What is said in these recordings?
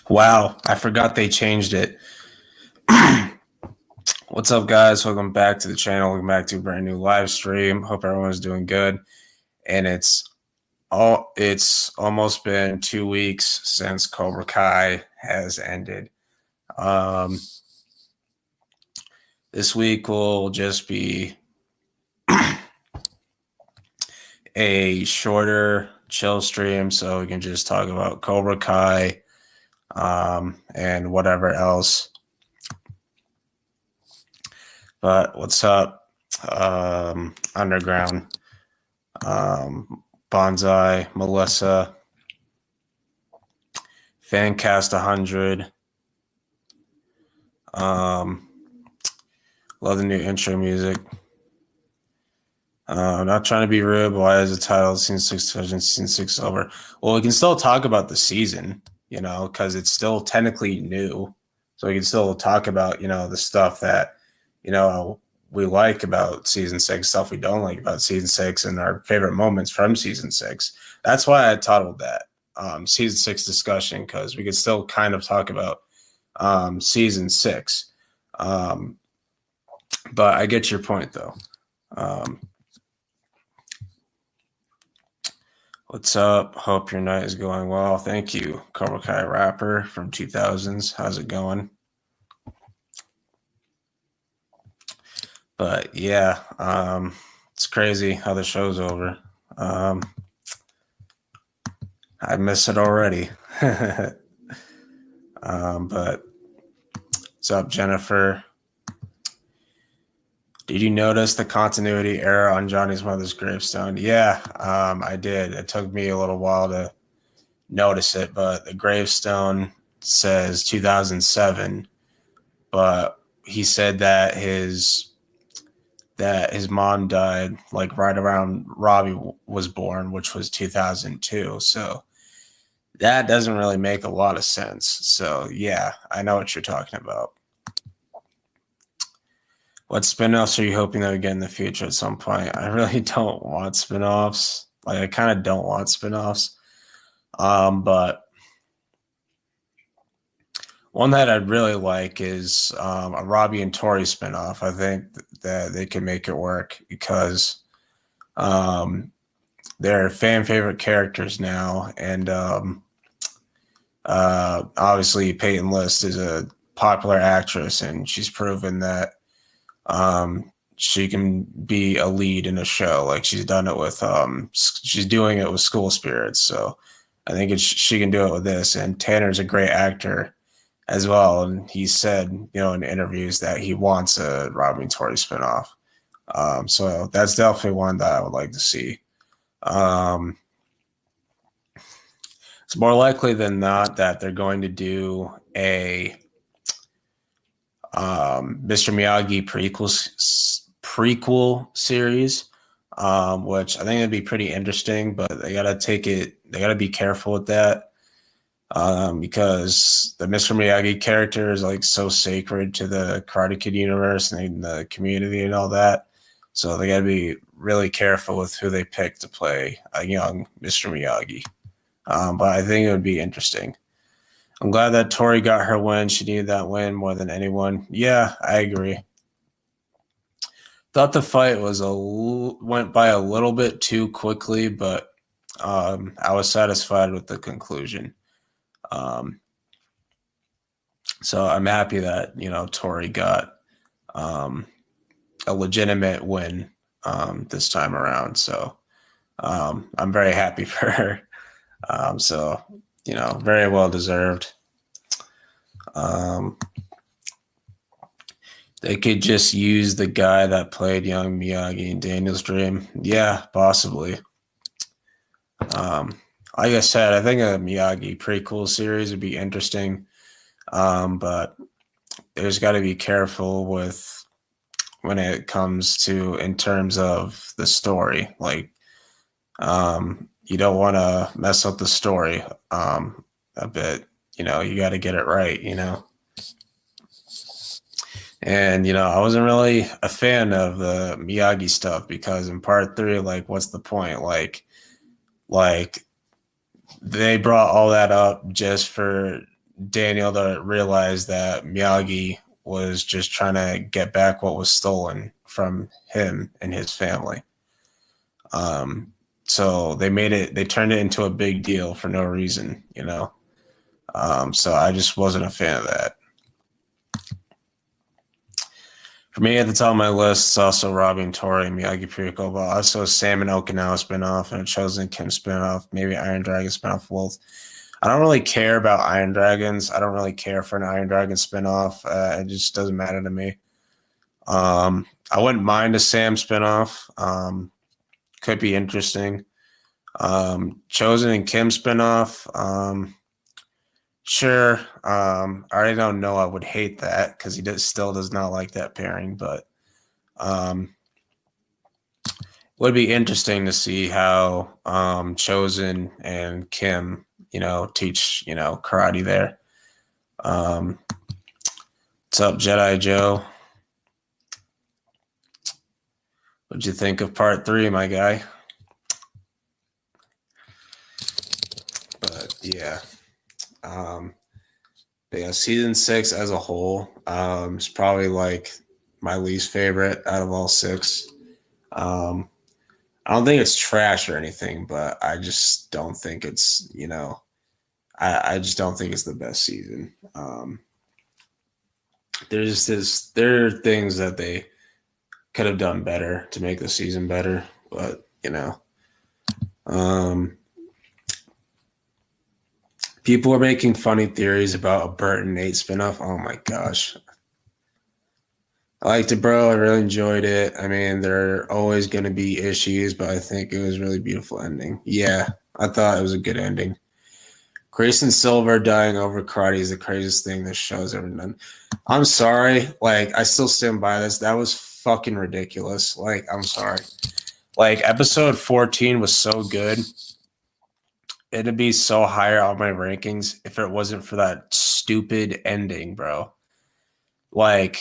Wow, I forgot they changed it. What's up, guys? Welcome back to the channel. Welcome back to a brand new live stream. Hope everyone's doing good. And it's almost been 2 weeks since Cobra Kai has ended. Um, this week will just be a shorter, chill stream, so we can just talk about Cobra Kai and whatever else. But what's up, Underground, Bonsai, Melissa, Fancast 100. Love the new intro music. Not trying to be rude, but why is the title Season 6 Season 6 over? Well, we can still talk about the season, because it's still technically new. So we can still talk about, the stuff that, we like about Season 6, stuff we don't like about Season 6, and our favorite moments from Season 6. That's why I titled that Season 6 discussion, because we could still kind of talk about Season 6. But I get your point, though. What's up? Hope your night is going well. Thank you, Cobra Kai rapper from 2000s. How's it going? But yeah, it's crazy how the show's over. I miss it already. But what's up, Jennifer? Did you notice the continuity error on Johnny's mother's gravestone? Yeah, I did. It took me a little while to notice it, but the gravestone says 2007, but he said that his mom died like right around Robbie was born, which was 2002. So that doesn't really make a lot of sense. So yeah, I know what you're talking about. What spinoffs are you hoping that we get in the future at some point? I really don't want spinoffs. Like, I kind of don't want spinoffs. But one that I'd really like is a Robbie and Tori spinoff. I think that they can make it work because they're fan favorite characters now. And obviously Peyton List is a popular actress, and she's proven that she can be a lead in a show. Like, she's done it with she's doing it with School Spirits. So I think she can do it with this. And Tanner's a great actor as well, and he said, in interviews that he wants a Robbie and Tori spinoff. So that's definitely one that I would like to see. It's more likely than not that they're going to do a Mr. Miyagi prequel series, which I think would be pretty interesting, but they got to be careful with that. Because the Mr. Miyagi character is like so sacred to the Karate Kid universe and the community and all that. So they got to be really careful with who they pick to play a young Mr. Miyagi. But I think it would be interesting. I'm glad that Tori got her win. She needed that win more than anyone. Yeah, I agree. Thought the fight went by a little bit too quickly, but I was satisfied with the conclusion. So I'm happy that, Tori got a legitimate win this time around. So I'm very happy for her. So, very well deserved. They could just use the guy that played young Miyagi in Daniel's Dream. Yeah, possibly. Like I said, I think a Miyagi prequel series would be interesting, but there's got to be careful with when it comes to in terms of the story. Like, you don't want to mess up the story a bit. You got to get it right. And I wasn't really a fan of the Miyagi stuff because in part 3, like, what's the point? Like they brought all that up just for Daniel to realize that Miyagi was just trying to get back what was stolen from him and his family. So they turned it into a big deal for no reason, you know. So I just wasn't a fan of that. For me, at the top of my list, it's also robbing Tori and Miyagi Piriko, but also Sam and Okinawa spinoff and a Chosen Kim spinoff, maybe Iron Dragon spinoff. Wolf. I don't really care about Iron Dragons. I don't really care for an Iron Dragon spinoff. It just doesn't matter to me. I wouldn't mind a Sam spinoff. Could be interesting. Chosen and Kim spinoff. Sure. I already don't know. I would hate that because still does not like that pairing, but would be interesting to see how Chosen and Kim, teach, karate there. What's up, Jedi Joe? What'd you think of part 3, my guy? But yeah. But yeah, season 6 as a whole is probably like my least favorite out of all 6. I don't think it's trash or anything, but I just don't think it's, I just don't think it's the best season. There are things that they could have done better to make the season better, but people are making funny theories about a Bert and Nate spinoff. Oh my gosh. I liked it, bro. I really enjoyed it. I mean, there are always going to be issues, but I think it was a really beautiful ending. Yeah, I thought it was a good ending. Grayson Silver dying over karate is the craziest thing this show's ever done. I'm sorry. I still stand by this. That was fucking ridiculous. I'm sorry. Episode 14 was so good. It'd be so higher on my rankings if it wasn't for that stupid ending, bro. I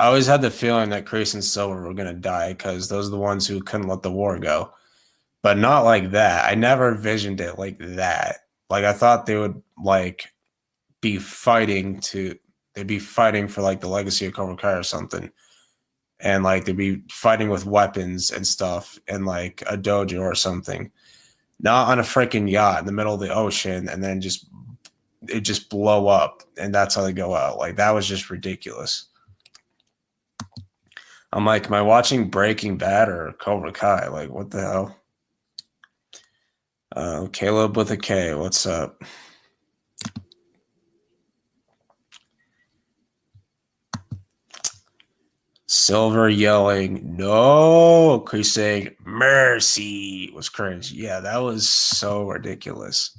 always had the feeling that Kreese and Silver were going to die because those are the ones who couldn't let the war go. But not like that. I never envisioned it like that. I thought they would, be fighting for, the legacy of Cobra Kai or something. And, they'd be fighting with weapons and stuff in, a dojo or something. Not on a freaking yacht in the middle of the ocean and then it just blow up and that's how they go out. That was just ridiculous. I'm like, am I watching Breaking Bad or Cobra Kai? What the hell? Caleb with a K, what's up? Silver yelling, no. Chris saying, mercy was cringe. Yeah, that was so ridiculous.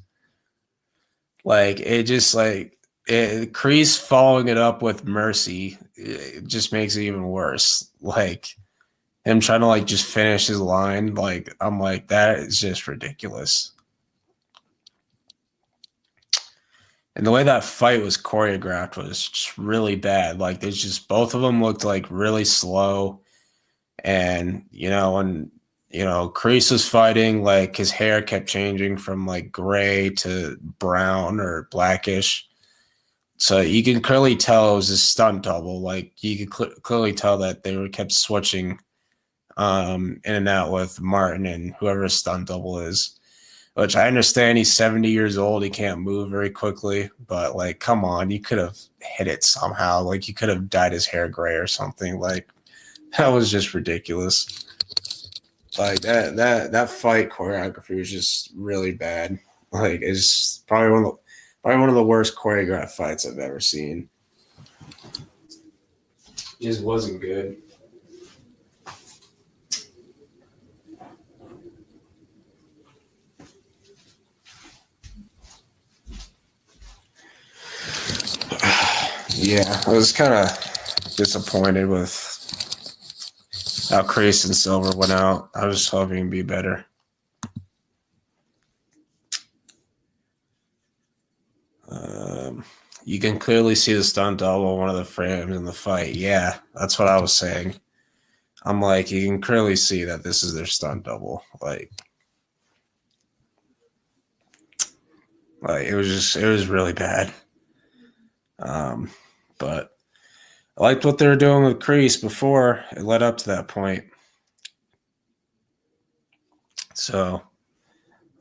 Kreese following it up with mercy, it just makes it even worse. Him trying to just finish his line, I'm like, that is just ridiculous. And the way that fight was choreographed was just really bad. There's just both of them looked really slow. And, when, Kreese was fighting, his hair kept changing from gray to brown or blackish. So you can clearly tell it was a stunt double. You could clearly tell that they were kept switching in and out with Martin and whoever his stunt double is. Which I understand he's 70 years old. He can't move very quickly. But, come on. You could have hit it somehow. You could have dyed his hair gray or something. That was just ridiculous. That fight choreography was just really bad. It's probably one of the worst choreographed fights I've ever seen. It just wasn't good. Yeah, I was kind of disappointed with how Kreese and Silver went out. I was hoping it'd be better. You can clearly see the stunt double in one of the frames in the fight. Yeah, that's what I was saying. I'm like, you can clearly see that this is their stunt double. It was really bad. But I liked what they were doing with Kreese before it led up to that point. So,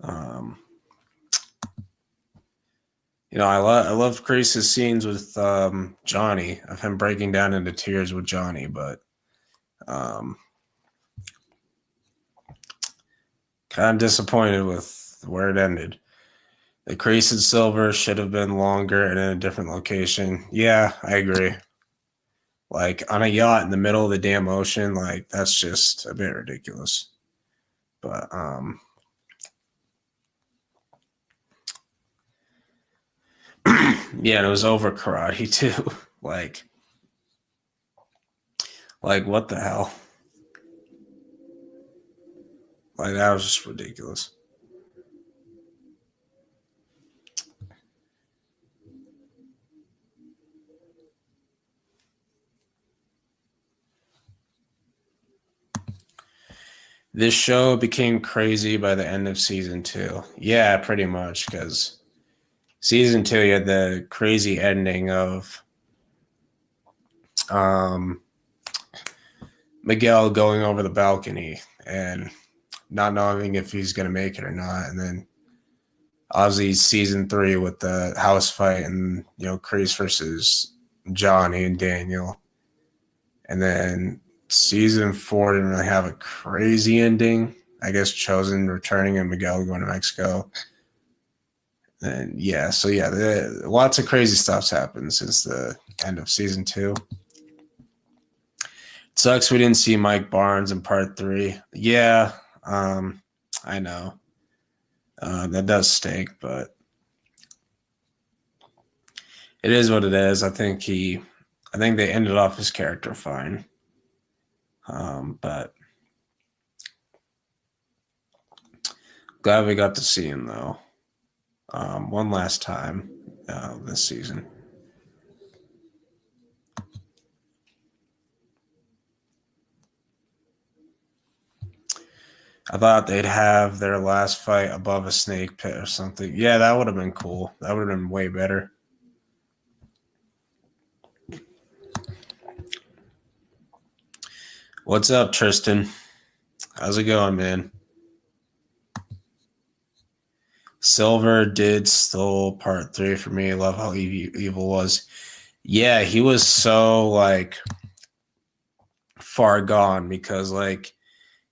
I loved Kreese's scenes with Johnny, of him breaking down into tears with Johnny, but kind of disappointed with where it ended. The Kreese and Silver should have been longer and in a different location. Yeah, I agree. Like on a yacht in the middle of the damn ocean, like that's just a bit ridiculous. But yeah, and it was over karate too. like what the hell? Like that was just ridiculous. This show became crazy by the end of season 2. Yeah, pretty much, because season 2 you had the crazy ending of Miguel going over the balcony and not knowing if he's going to make it or not. And then obviously season 3 with the house fight and, Kreese versus Johnny and Daniel. And then season 4 didn't really have a crazy ending. I guess Chosen returning and Miguel going to Mexico. And lots of crazy stuff's happened since the end of season 2. It sucks we didn't see Mike Barnes in part 3. Yeah, I know. That does stink, but it is what it is. I think they ended off his character fine. But glad we got to see him though. One last time this season. I thought they'd have their last fight above a snake pit or something. Yeah, that would have been cool. That would have been way better. What's up, Tristan? How's it going, man? Silver did stole part 3 for me. I love how evil was. Yeah, he was so far gone because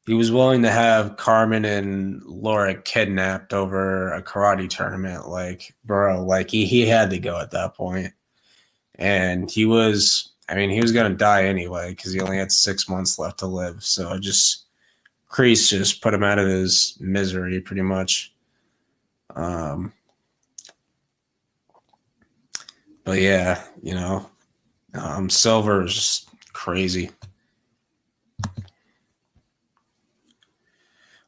he was willing to have Carmen and Laura kidnapped over a karate tournament. He had to go at that point. And he was going to die anyway because he only had 6 months left to live. So Kreese just put him out of his misery pretty much. But yeah, Silver is just crazy.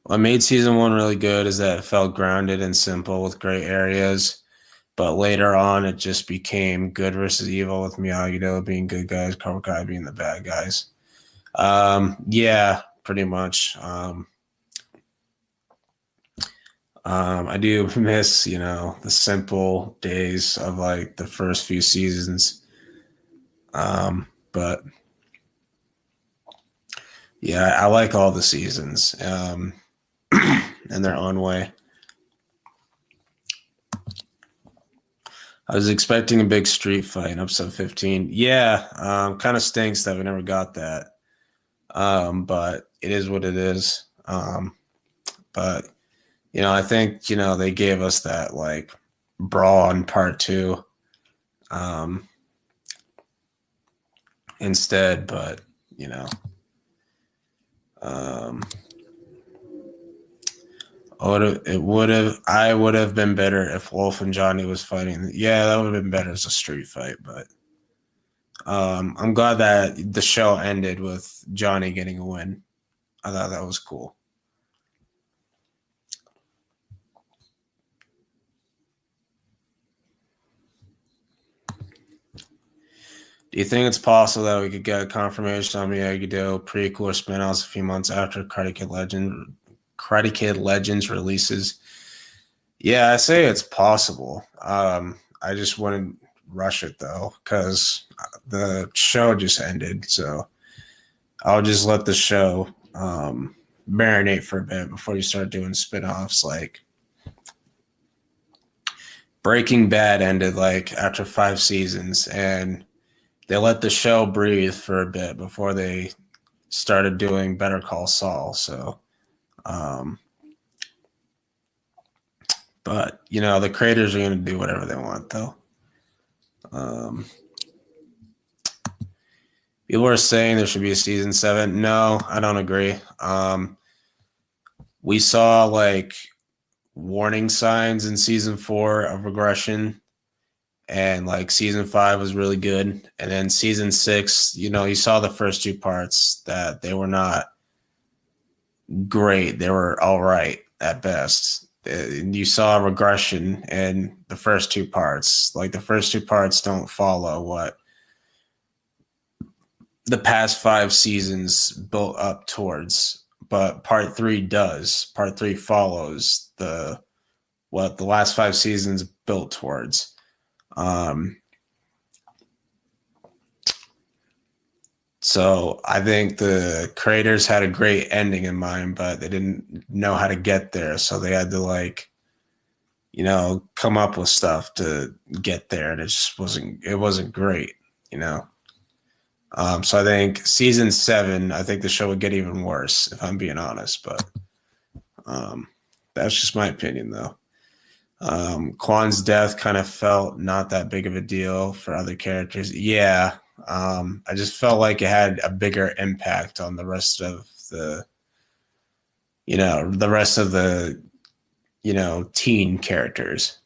What made season 1 really good is that it felt grounded and simple with great areas. But later on, it just became good versus evil with Miyagi-Do being good guys, Cobra Kai being the bad guys. Yeah, pretty much. I do miss, the simple days of the first few seasons. But yeah, I like all the seasons in their own way. I was expecting a big street fight in episode 15. Yeah, kind of stinks that we never got that. But it is what it is. But I think they gave us that brawl in part 2 instead. But I would have been better if Wolf and Johnny was fighting. Yeah, that would have been better as a street fight. But I'm glad that the show ended with Johnny getting a win. I thought that was cool. Do you think it's possible that we could get a confirmation on Miyagi-Do prequel or spin-offs a few months after Karate Kid Legends releases? Yeah, I say it's possible. I just wouldn't rush it though, because the show just ended. So I'll just let the show marinate for a bit before you start doing spinoffs. Like Breaking Bad ended like after 5 seasons, and they let the show breathe for a bit before they started doing Better Call Saul. So, but the creators are going to do whatever they want, though. People are saying there should be a season 7. No, I don't agree. We saw like warning signs in season 4 of regression, and like season 5 was really good, and then season 6, you saw the first 2 parts that they were not great. They were all right at best. You saw regression in the first 2 parts. Like the first 2 parts don't follow what the past 5 seasons built up towards, but part 3 does. Part 3 follows what the last 5 seasons built towards. So I think the creators had a great ending in mind, but they didn't know how to get there. So they had to come up with stuff to get there, and it wasn't great. So I think season 7, I think the show would get even worse, if I'm being honest, but that's just my opinion though. Kwan's death kind of felt not that big of a deal for other characters. Yeah. I just felt like it had a bigger impact on the rest of the teen characters.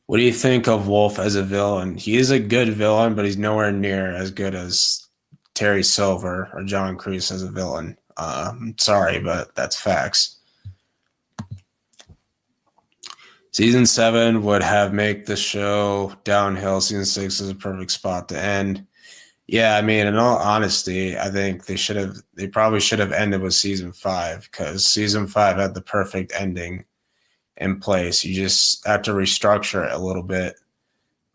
What do you think of Wolf as a villain? He is a good villain, but he's nowhere near as good as Terry Silver or John Kreese as a villain. Sorry, but that's facts. Season 7 would have make the show downhill. Season 6 is a perfect spot to end. Yeah, I mean, in all honesty, I think they probably should have ended with season 5, because season 5 had the perfect ending in place. You just have to restructure it a little bit,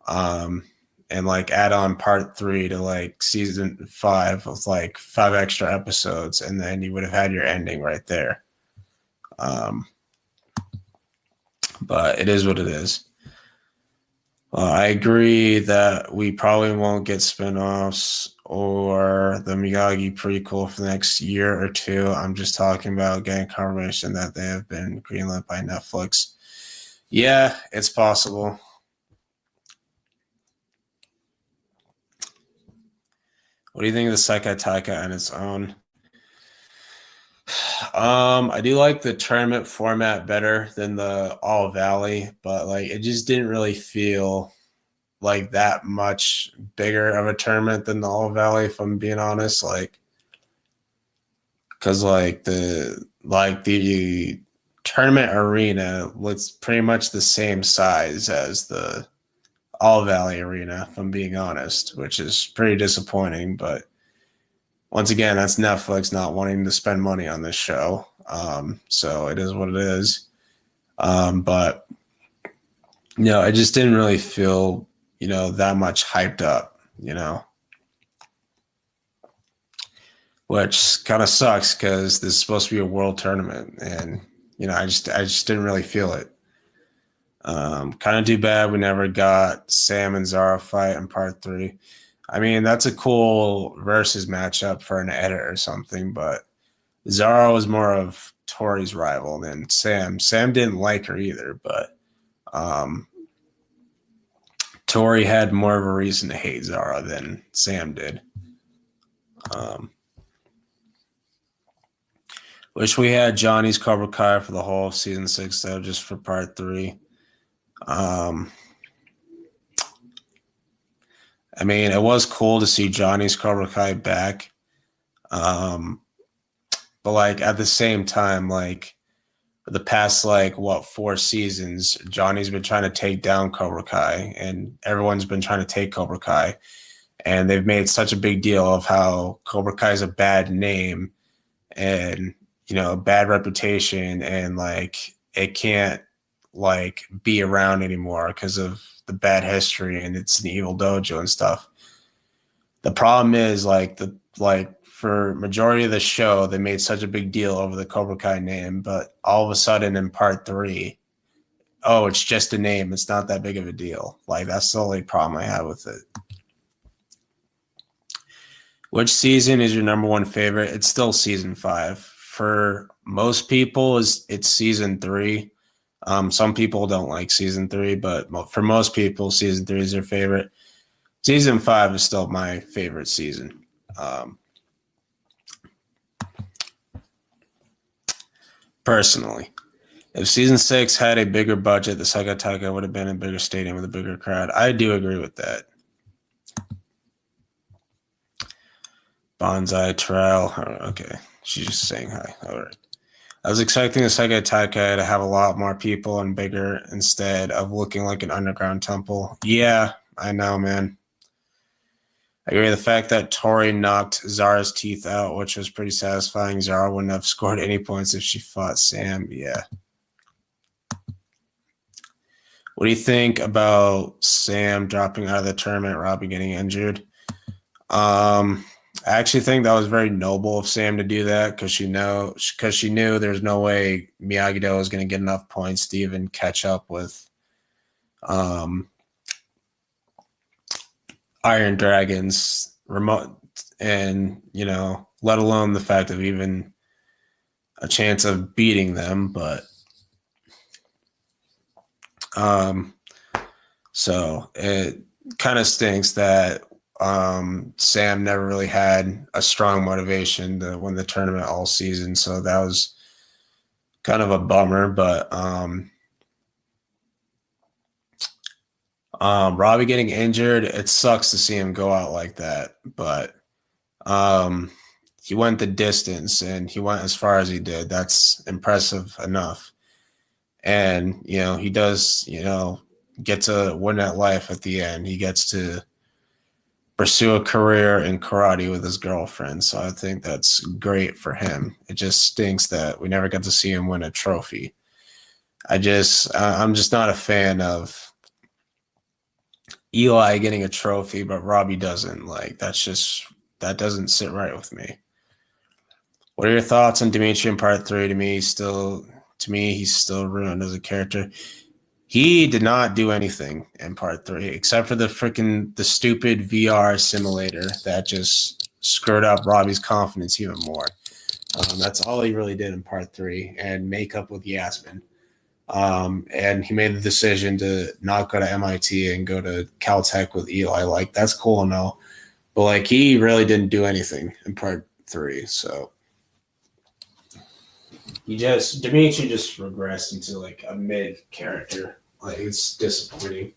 and like add on part 3 to like season 5 with like 5 extra episodes, and then you would have had your ending right there. But it is what it is. I agree that we probably won't get spinoffs or the Miyagi prequel for the next year or 2. I'm just talking about getting confirmation that they have been greenlit by Netflix. Yeah, it's possible. What do you think of the Sekai Taika on its own? I do like the tournament format better than the All Valley, but like it just didn't really feel like that much bigger of a tournament than the All Valley, if I'm being honest. Like, because like the tournament arena looks pretty much the same size as the All Valley arena, if I'm being honest, which is pretty disappointing. But once again, that's Netflix not wanting to spend money on this show. So it is what it is. But I just didn't really feel, that much hyped up, which kind of sucks because this is supposed to be a world tournament, and I just didn't really feel it. Kind of too bad we never got Sam and Zara fight in part 3. I mean, that's a cool versus matchup for an edit or something, but Zara was more of Tori's rival than Sam. Sam didn't like her either, but Tori had more of a reason to hate Zara than Sam did. Wish we had Johnny's Cobra Kai for the whole of season 6, though, just for part 3. I mean, it was cool to see Johnny's Cobra Kai back. But like at the same time, like for the past 4 seasons, Johnny's been trying to take down Cobra Kai, and everyone's been trying to take Cobra Kai. And they've made such a big deal of how Cobra Kai is a bad name and, bad reputation, and like it can't like be around anymore because of the bad history and it's an evil dojo and stuff. The problem is like for majority of the show, they made such a big deal over the Cobra Kai name, but all of a sudden in part 3, oh, it's just a name. It's not that big of a deal. Like that's the only problem I have with it. Which season is your number one favorite? It's still season 5. For most people, it's season 3. Some people don't like season 3, but for most people, season 3 is their favorite. Season 5 is still my favorite season. Personally, if season 6 had a bigger budget, the Sekai Taikai would have been a bigger stadium with a bigger crowd. I do agree with that. Bonsai Terrell. Okay, she's just saying hi. All right. I was expecting the Sekai Taikai to have a lot more people and bigger instead of looking like an underground temple. Yeah, I know, man. I agree. The fact that Tori knocked Zara's teeth out, which was pretty satisfying. Zara wouldn't have scored any points if she fought Sam. Yeah. What do you think about Sam dropping out of the tournament, Robbie getting injured? I actually think that was very noble of Sam to do that because she knew there's no way Miyagi-Do was going to get enough points to even catch up with Iron Dragon's remote, and let alone the fact of even a chance of beating them. But so it kind of stinks that Sam never really had a strong motivation to win the tournament all season. So that was kind of a bummer, but Robbie getting injured, it sucks to see him go out like that, but he went the distance and he went as far as he did. That's impressive enough. And, he does, get to win at life at the end. He gets to pursue a career in karate with his girlfriend. So I think that's great for him. It just stinks that we never got to see him win a trophy. I'm just not a fan of Eli getting a trophy, but Robbie doesn't. Like, that doesn't sit right with me. What are your thoughts on Dimitri in part 3? To me, he's still ruined as a character. He did not do anything in part 3 except for the stupid VR simulator that just screwed up Robbie's confidence even more. That's all he really did in part 3, and make up with Yasmin. And he made the decision to not go to MIT and go to Caltech with Eli. Like, that's cool and all, but like, he really didn't do anything in part 3. So Dimitri just regressed into like a mid character. Like, it's disappointing.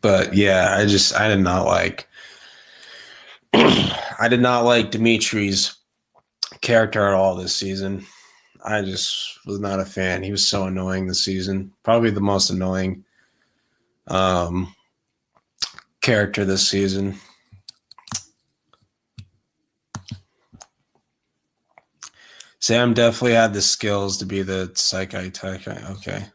But yeah, I did not like Dimitri's character at all this season. I just was not a fan. He was so annoying this season. Probably the most annoying character this season. Sam definitely had the skills to be the Sekai Taikai. Okay.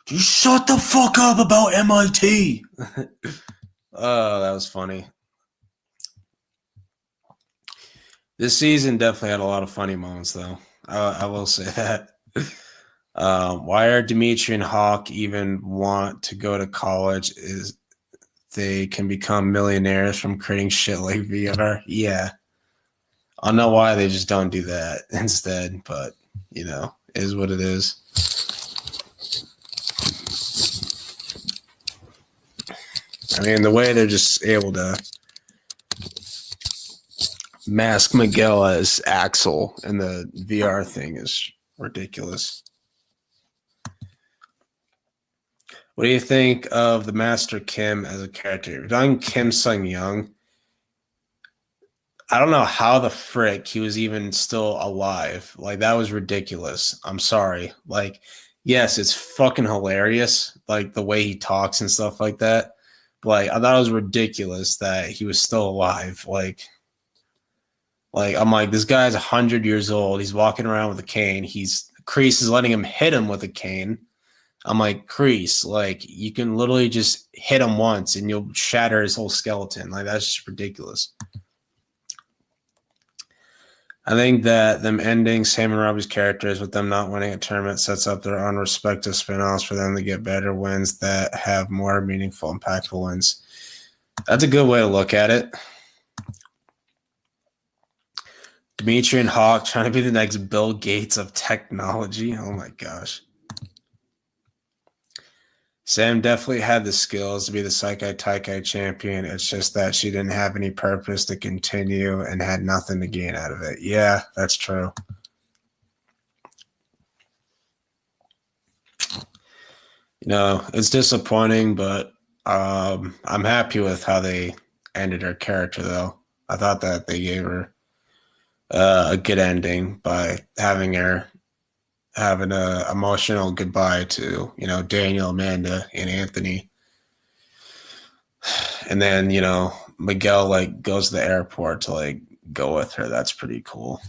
You shut the fuck up about MIT. Oh, that was funny. This season definitely had a lot of funny moments, though. I will say that. Why are Dimitri and Hawk even want to go to college? Is they can become millionaires from creating shit like VR? Yeah. I don't know why they just don't do that instead, but, is what it is. I mean, the way they're just able to mask Miguel as Axel in the VR thing is ridiculous. What do you think of the Master Kim as a character? You've done Kim Sung Young. I don't know how the frick he was even still alive. Like that was ridiculous. I'm sorry. Like, yes, it's fucking hilarious, like the way he talks and stuff like that. But like I thought it was ridiculous that he was still alive. Like I'm like, this guy's 100 years old. He's walking around with a cane. Kreese is letting him hit him with a cane. I'm like, Kreese, like you can literally just hit him once and you'll shatter his whole skeleton. Like that's just ridiculous. I think that them ending Sam and Robbie's characters with them not winning a tournament sets up their own respective spinoffs for them to get better wins that have more meaningful, impactful wins. That's a good way to look at it. Dimitri and Hawk trying to be the next Bill Gates of technology. Oh my gosh. Sam definitely had the skills to be the Seikai Taikai champion. It's just that she didn't have any purpose to continue and had nothing to gain out of it. Yeah, that's true. You know, it's disappointing, but I'm happy with how they ended her character, though. I thought that they gave her a good ending by having her having a emotional goodbye to, you know, Daniel, Amanda, and Anthony. And then, you know, Miguel like goes to the airport to like go with her. That's pretty cool.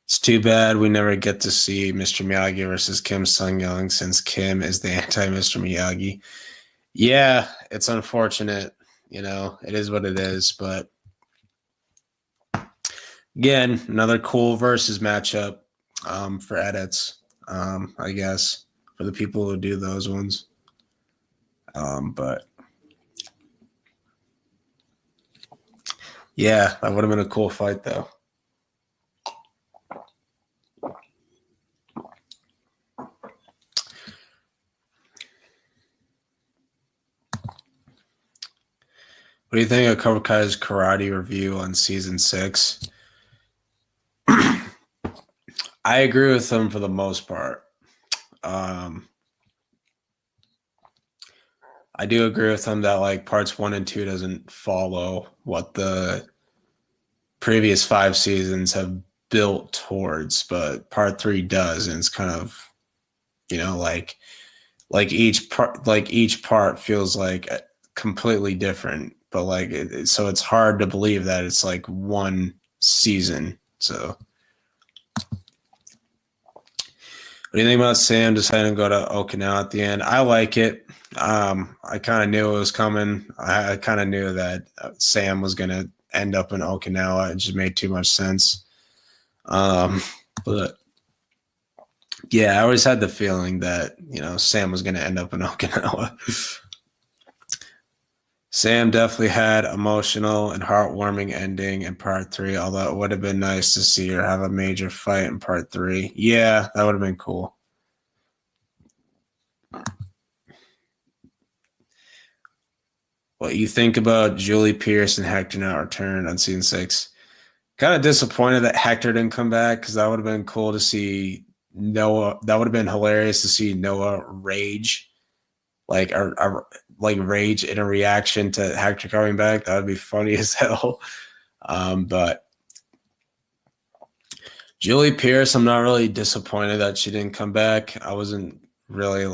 It's too bad we never get to see Mr. Miyagi versus Kim Sung Young since Kim is the anti Mr. Miyagi. Yeah, it's unfortunate. You know, it is what it is. But again, another cool versus matchup for edits, I guess, for the people who do those ones. But yeah, that would have been a cool fight, though. What do you think of Cobra Kai's karate review on season 6? I agree with them for the most part. I do agree with them that like parts 1 and 2 doesn't follow what the previous 5 seasons have built towards, but part 3 does, and it's kind of, you know, like each part feels like completely different, but like so it's hard to believe that it's like one season. So what do you think about Sam deciding to go to Okinawa at the end? I like it. I kind of knew it was coming. I kind of knew that Sam was going to end up in Okinawa. It just made too much sense. But yeah, I always had the feeling that, you know, Sam was going to end up in Okinawa. Sam definitely had emotional and heartwarming ending in part 3, although it would have been nice to see her have a major fight in part 3. Yeah, that would have been cool. What you think about Julie Pierce and Hector not returned on season 6? Kind of disappointed that Hector didn't come back because that would have been cool to see Noah. That would have been hilarious to see Noah rage, like rage in a reaction to Hector coming back. That would be funny as hell. But Julie Pierce, I'm not really disappointed that she didn't come back. I wasn't really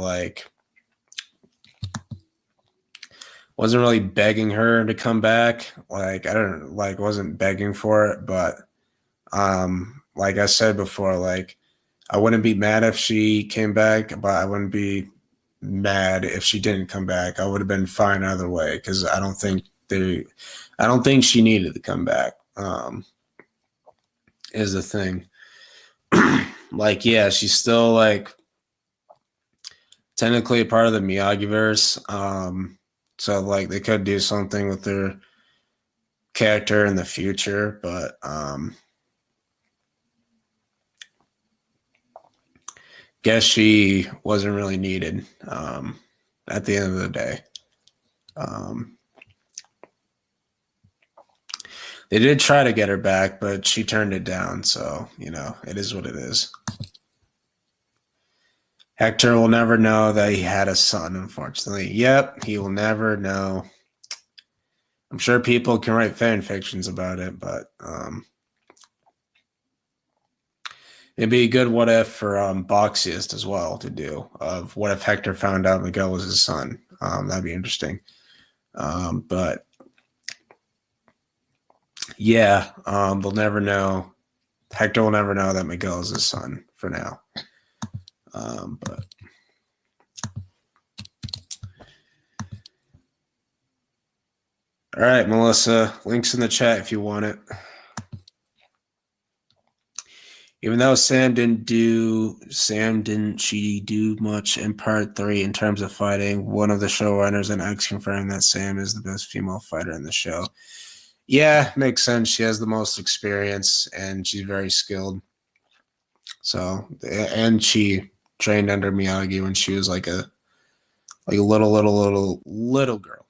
begging her to come back. Like I don't wasn't begging for it, but like I said before, like I wouldn't be mad if she came back, but I wouldn't be mad if she didn't come back. I would have been fine either way because I don't think she needed to come back. Is the thing. Like, yeah, she's still like technically a part of the Miyagi-verse. So like they could do something with their character in the future, but guess she wasn't really needed at the end of the day. They did try to get her back, but she turned it down. So, you know, it is what it is. Hector will never know that he had a son, unfortunately. Yep, he will never know. I'm sure people can write fan fictions about it, but it'd be a good what if for Boxiest as well to do. Of what if Hector found out Miguel was his son? That'd be interesting. But yeah, they'll never know. Hector will never know that Miguel is his son for now. But all right, Melissa, links in the chat if you want it. Even though Sam didn't do much in part 3 in terms of fighting. One of the showrunners and X confirmed that Sam is the best female fighter in the show. Yeah, makes sense. She has the most experience and she's very skilled. So, and she trained under Miyagi when she was like a little girl.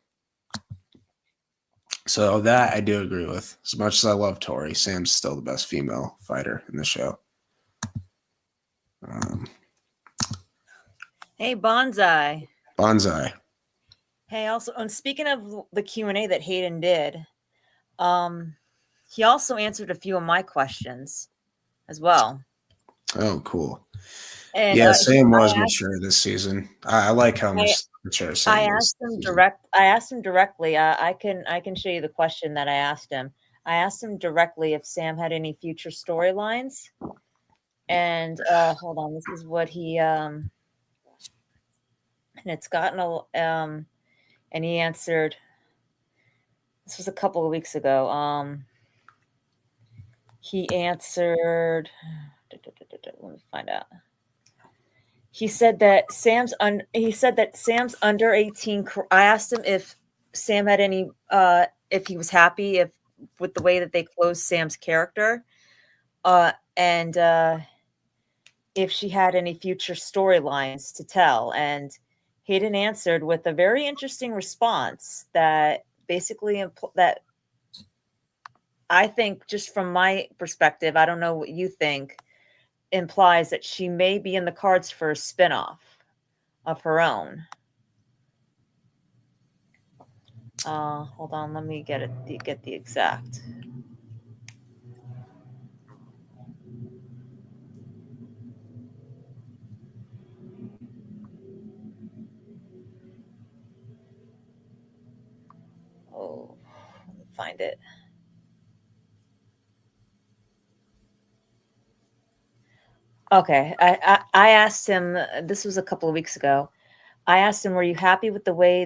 So that I do agree with. As much as I love Tori, Sam's still the best female fighter in the show. Hey, Bonsai. Bonsai. Hey, also, speaking of the Q&A that Hayden did, he also answered a few of my questions as well. Oh, cool. And, yeah, Sam was mature this season. I like how mature Sam I asked him directly. I can show you the question that I asked him. I asked him directly if Sam had any future storylines. And hold on, this is what he and it's gotten a and he answered. This was a couple of weeks ago. He answered. Let me find out. He said that Sam's under 18. I asked him if Sam had any, if he was happy with the way that they closed Sam's character, and if she had any future storylines to tell. And Hayden answered with a very interesting response that basically that I think, just from my perspective, I don't know what you think, implies that she may be in the cards for a spinoff of her own. Hold on, let me get the exact. Oh, let me find it. Okay, I asked him. This was a couple of weeks ago. I asked him, "Were you happy with the way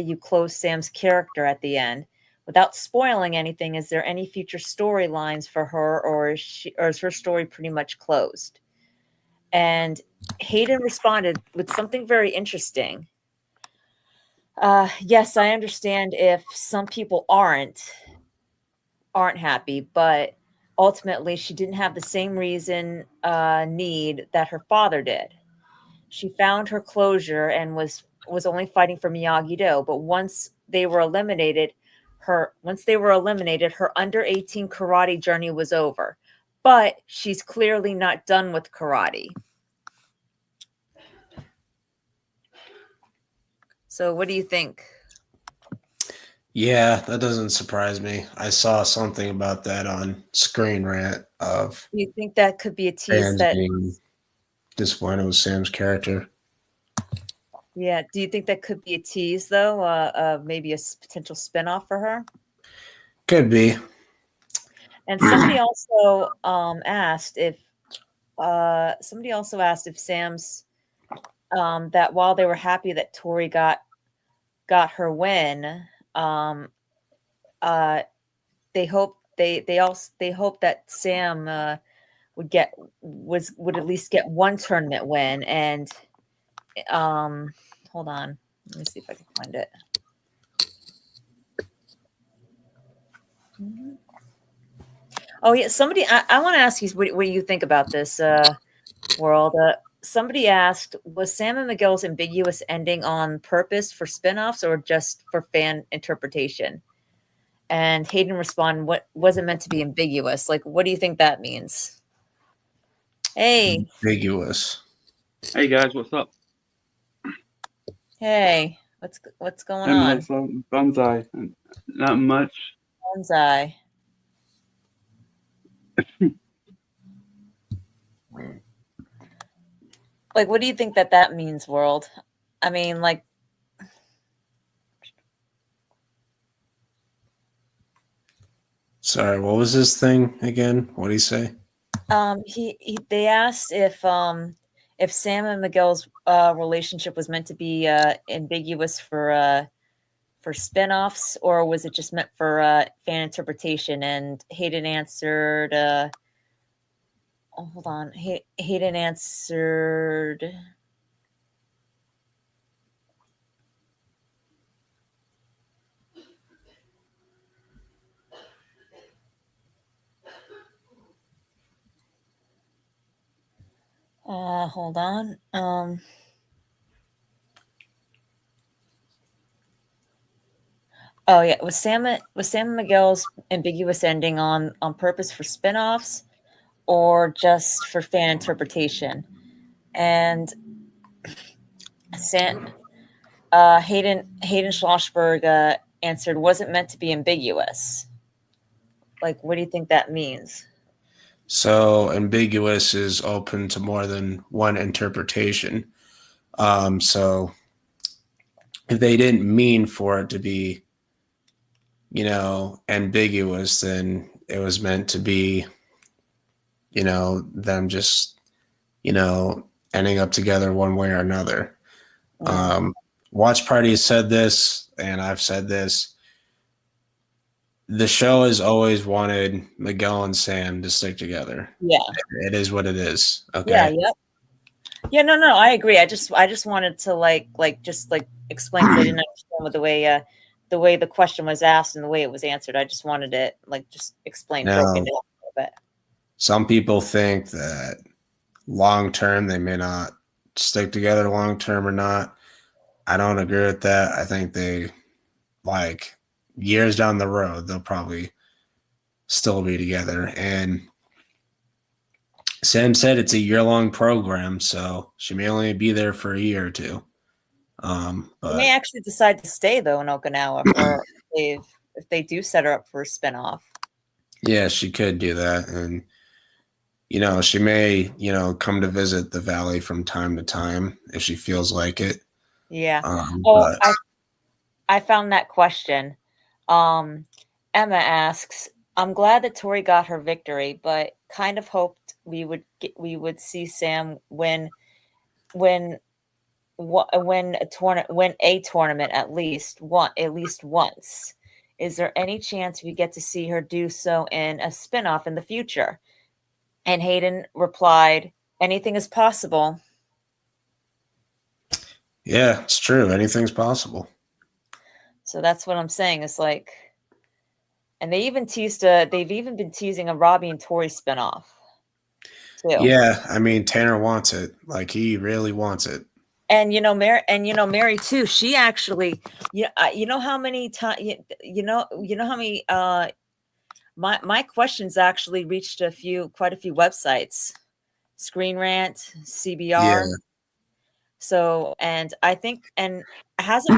you closed Sam's character at the end? Without spoiling anything, is there any future storylines for her, or is her story pretty much closed?" And Hayden responded with something very interesting. Yes, I understand if some people aren't happy, but ultimately she didn't have the same need that her father did. She found her closure and was only fighting for Miyagi-Do. But once they were eliminated, her under 18 karate journey was over. But she's clearly not done with karate. So what do you think? Yeah, that doesn't surprise me. I saw something about that on Screen Rant of. Do you think that could be a tease that being disappointed with Sam's character? Yeah. Do you think that could be a tease, though? Maybe a potential spinoff for her? Could be. And somebody also asked if Sam's that while they were happy that Tori got her win, they hope that Sam would at least get one tournament win. And hold on, let me see if I can find it. Oh yeah, somebody. I want to ask you what you think about this world. Somebody asked, was Sam and Miguel's ambiguous ending on purpose for spinoffs or just for fan interpretation? And Hayden responded, "What was it meant to be ambiguous? Like, what do you think that means?" Hey, ambiguous. Hey guys, what's up? Hey, what's going And on? what's up, Bonsai? Not much. Bonsai. Like, what do you think that means, world? I mean, like, Sorry, what was this thing again? What did he say? they asked if Sam and Miguel's relationship was meant to be ambiguous for spin-offs, or was it just meant for fan interpretation? And Hayden answered, oh, hold on. Hayden answered, hold on. Oh yeah, was Sam and Miguel's ambiguous ending on purpose for spin-offs or just for fan interpretation? And Sam, Hayden Schlossberg answered, wasn't meant to be ambiguous. Like, what do you think that means? So ambiguous is open to more than one interpretation. So if they didn't mean for it to be, ambiguous, then it was meant to be, them just, ending up together one way or another. Watch Party has said this, and I've said this. The show has always wanted Miguel and Sam to stick together. Yeah. It is what it is. Okay. Yeah. Yep. Yeah. No. I agree. I just wanted to just explain because I didn't understand with the way the question was asked and the way it was answered. I just wanted it just explain broken down a little bit. Some people think that long term they may not stick together long term or not. I don't agree with that. I think they years down the road they'll probably still be together. And Sam said it's a year-long program, so she may only be there for a year or two. But they may actually decide to stay though in Okinawa for if they do set her up for a spinoff. Yeah, she could do that, and she may come to visit the valley from time to time if she feels like it. Yeah. But I found that question. Emma asks, "I'm glad that Tori got her victory, but kind of hoped we would see Sam win a tournament at least once. Is there any chance we get to see her do so in a spinoff in the future?" And Hayden replied, "Anything is possible." yeah, it's true. Anything's possible. So that's what I'm saying. It's like, and they've even been teasing a Robbie and Tori spinoff too. Yeah, I mean Tanner wants it. Like he really wants it. And Mary too. She actually, you know how many times, how many my questions actually reached quite a few websites, Screen Rant, CBR. Yeah. So, and I think, and hasn't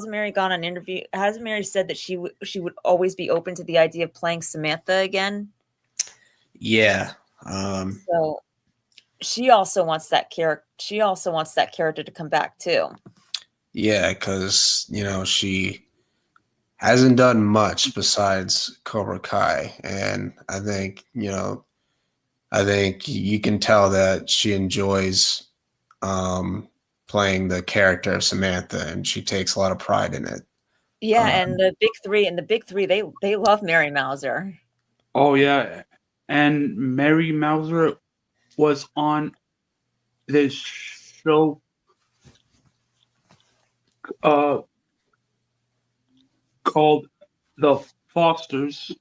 Mary gone on interview? Hasn't Mary said that she would always be open to the idea of playing Samantha again? Yeah. So she also wants that character. She also wants that character to come back too. Yeah, because she hasn't done much besides Cobra Kai, and I think you can tell that she enjoys playing the character of Samantha, and she takes a lot of pride in it. Yeah, and the big three, they love Mary Mauser. Oh yeah, and Mary Mauser was on this show called The Fosters.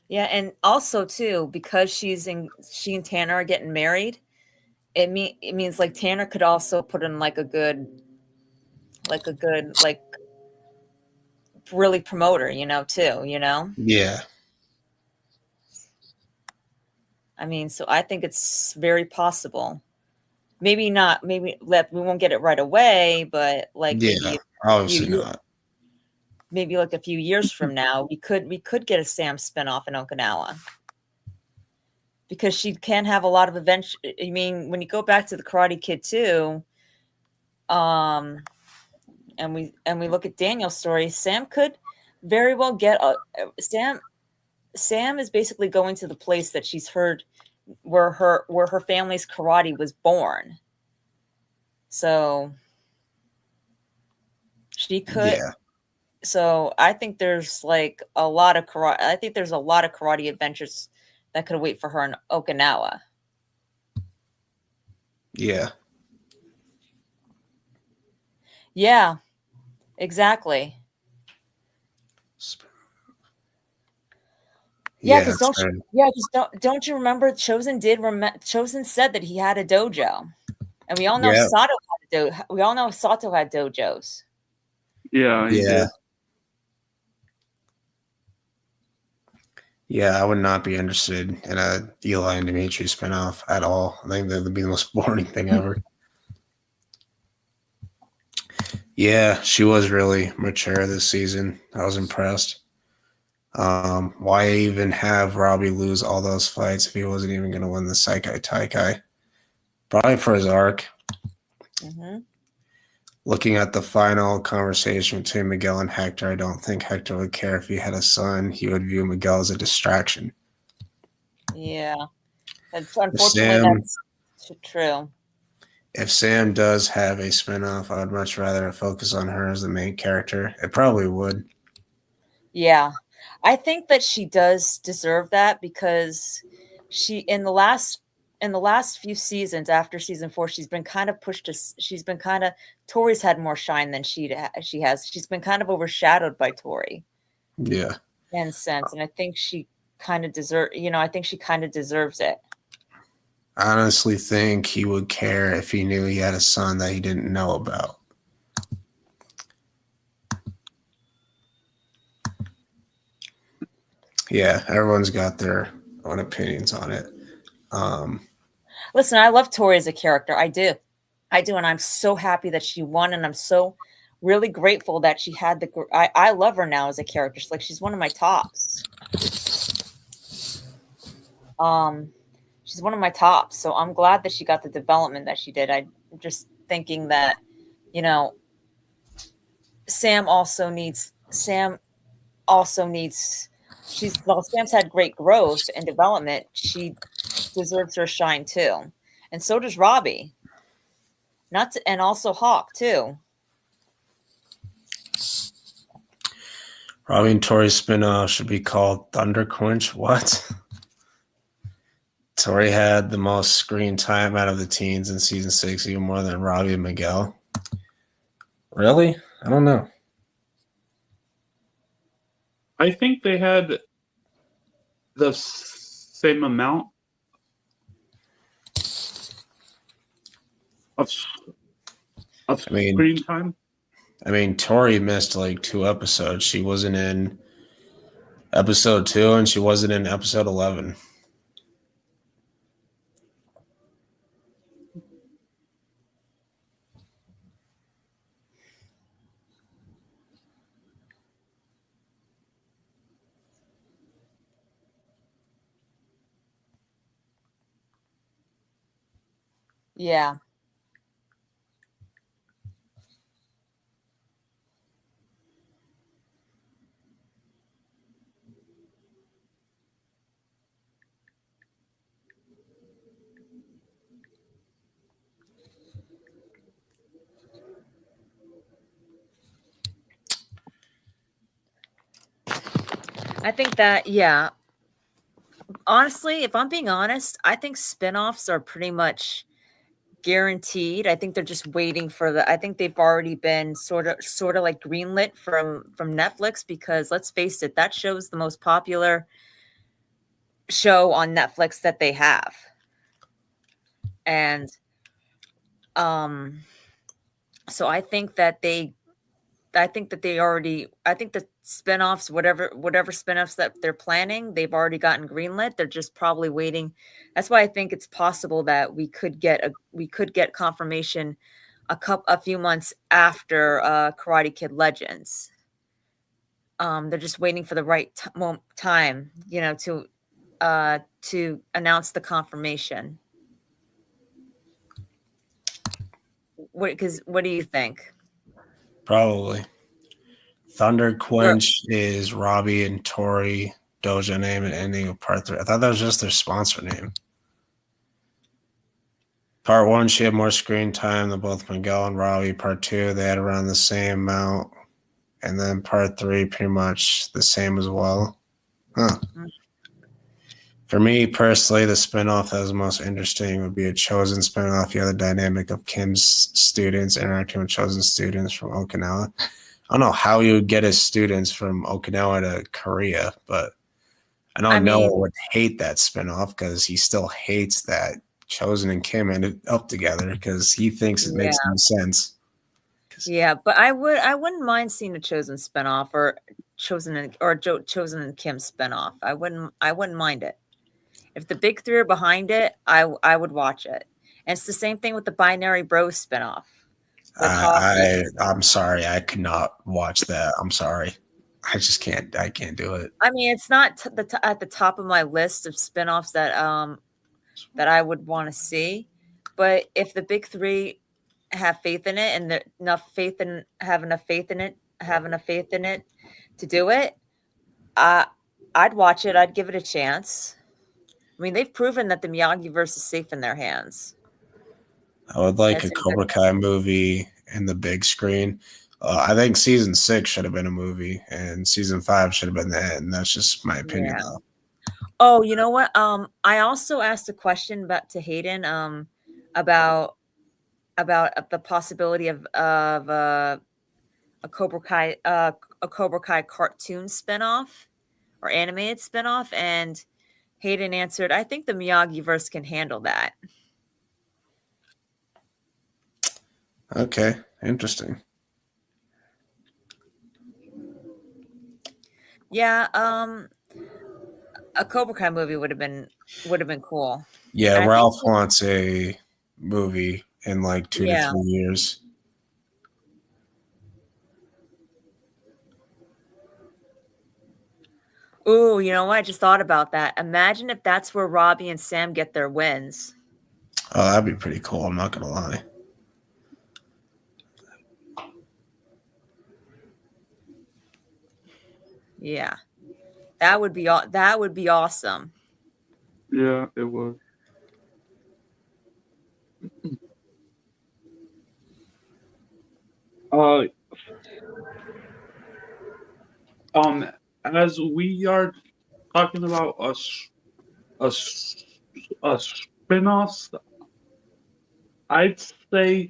Yeah, and also too, because she and Tanner are getting married, it means like Tanner could also put in like a good really promoter, too, Yeah. I mean, so I think it's very possible. maybe not, maybe we won't get it right away, but like Yeah, obviously you, not. maybe like a few years from now, we could get a Sam spinoff in Okinawa. Because she can have a lot of events. I mean, when you go back to the Karate Kid 2, and we look at Daniel's story, Sam could very well get Sam is basically going to the place that she's heard where her family's karate was born. So she could. Yeah. So I think there's like a lot of karate. I think there's a lot of karate adventures that could wait for her in Okinawa. Yeah. Yeah, exactly. Yeah, because don't you remember Chosen Chosen said that he had a dojo, and we all know Yeah. Sato had we all know Sato had dojos. Yeah, he Yeah. did. Yeah, I would not be interested in a Eli and Dimitri spinoff at all. I think that would be the most boring thing ever. Yeah, she was really mature this season. I was impressed. Why even have Robbie lose all those fights if he wasn't even going to win the Seikai Taikai? Probably for his arc. Mm-hmm. Looking at the final conversation between Miguel and Hector, I don't think Hector would care if he had a son. He would view Miguel as a distraction. Yeah, unfortunately, that's true. If Sam does have a spinoff, I would much rather focus on her as the main character. It probably would. Yeah, I think that she does deserve that because she in the last few seasons after season 4, she's been kind of pushed to. She's been kind of Tori's had more shine than she has. She's been kind of overshadowed by Tori. Yeah. In a sense, and I think she kind of I think she kind of deserves it. I honestly think he would care if he knew he had a son that he didn't know about. Yeah, everyone's got their own opinions on it. Listen, I love Tori as a character. I do, and I'm so happy that she won, and I'm so really grateful that she had the. I love her now as a character. She's one of my tops. She's one of my tops, so I'm glad that she got the development that she did. I'm just thinking that, Sam's had great growth and development. She deserves her shine too. And so does Robbie. And also Hawk too. Robbie and Tori's spinoff should be called Thunder Quench. What? Tori had the most screen time out of the teens in season 6, even more than Robbie and Miguel. Really? I don't know. I think they had the same amount of screen time. I mean, Tori missed like 2 episodes. She wasn't in episode 2 and she wasn't in episode 11. Yeah. I think that, yeah. Honestly, if I'm being honest, I think spinoffs are pretty much guaranteed. I think they're just waiting for I think they've already been sort of like greenlit from Netflix, because let's face it, that show is the most popular show on Netflix that they have. And so I think that they I think that they already. I think the spinoffs, whatever spinoffs that they're planning, they've already gotten greenlit. They're just probably waiting. That's why I think it's possible that we could get confirmation a few months after Karate Kid Legends. They're just waiting for the right time, to announce the confirmation. What do you think? Probably. Thunder Quench is Robbie and Tori Doja name and ending of part 3. I thought that was just their sponsor name. Part 1, she had more screen time than both Miguel and Robbie. Part 2, they had around the same amount. And then part 3, pretty much the same as well. Huh. Mm-hmm. For me personally, the spinoff that was most interesting would be a Chosen spinoff. You have the dynamic of Kim's students interacting with Chosen students from Okinawa. I don't know how you would get his students from Okinawa to Korea, but I know Noah would hate that spinoff because he still hates that Chosen and Kim ended up together because he thinks it makes no sense. Yeah, but I wouldn't mind seeing a Chosen spinoff or Chosen and Kim spinoff. I wouldn't mind it. If the big 3 are behind it, I would watch it. And it's the same thing with the Binary Bros spinoff. I'm sorry, I could not watch that. I'm sorry, I just can't. I can't do it. I mean, it's not at the top of my list of spinoffs that I would want to see. But if the big 3 have faith in it and have enough faith in it to do it, I'd watch it. I'd give it a chance. I mean, they've proven that the Miyagi-verse is safe in their hands. I would like a Cobra Kai movie in the big screen. I think season 6 should have been a movie, and season 5 should have been the end. That's just my opinion. Yeah. Oh, you know what? I also asked a question to Hayden about the possibility of a Cobra Kai cartoon spinoff or animated spinoff, and Hayden answered, "I think the Miyagi-verse can handle that." Okay, interesting. Yeah, a Cobra Kai movie would have been cool. Yeah, Ralph wants a movie in like 2 to 3 years. Ooh, you know what? I just thought about that. Imagine if that's where Robbie and Sam get their wins. Oh, that'd be pretty cool. I'm not gonna lie. Yeah, that would be awesome. Yeah, it would. As we are talking about a spin-offs, I'd say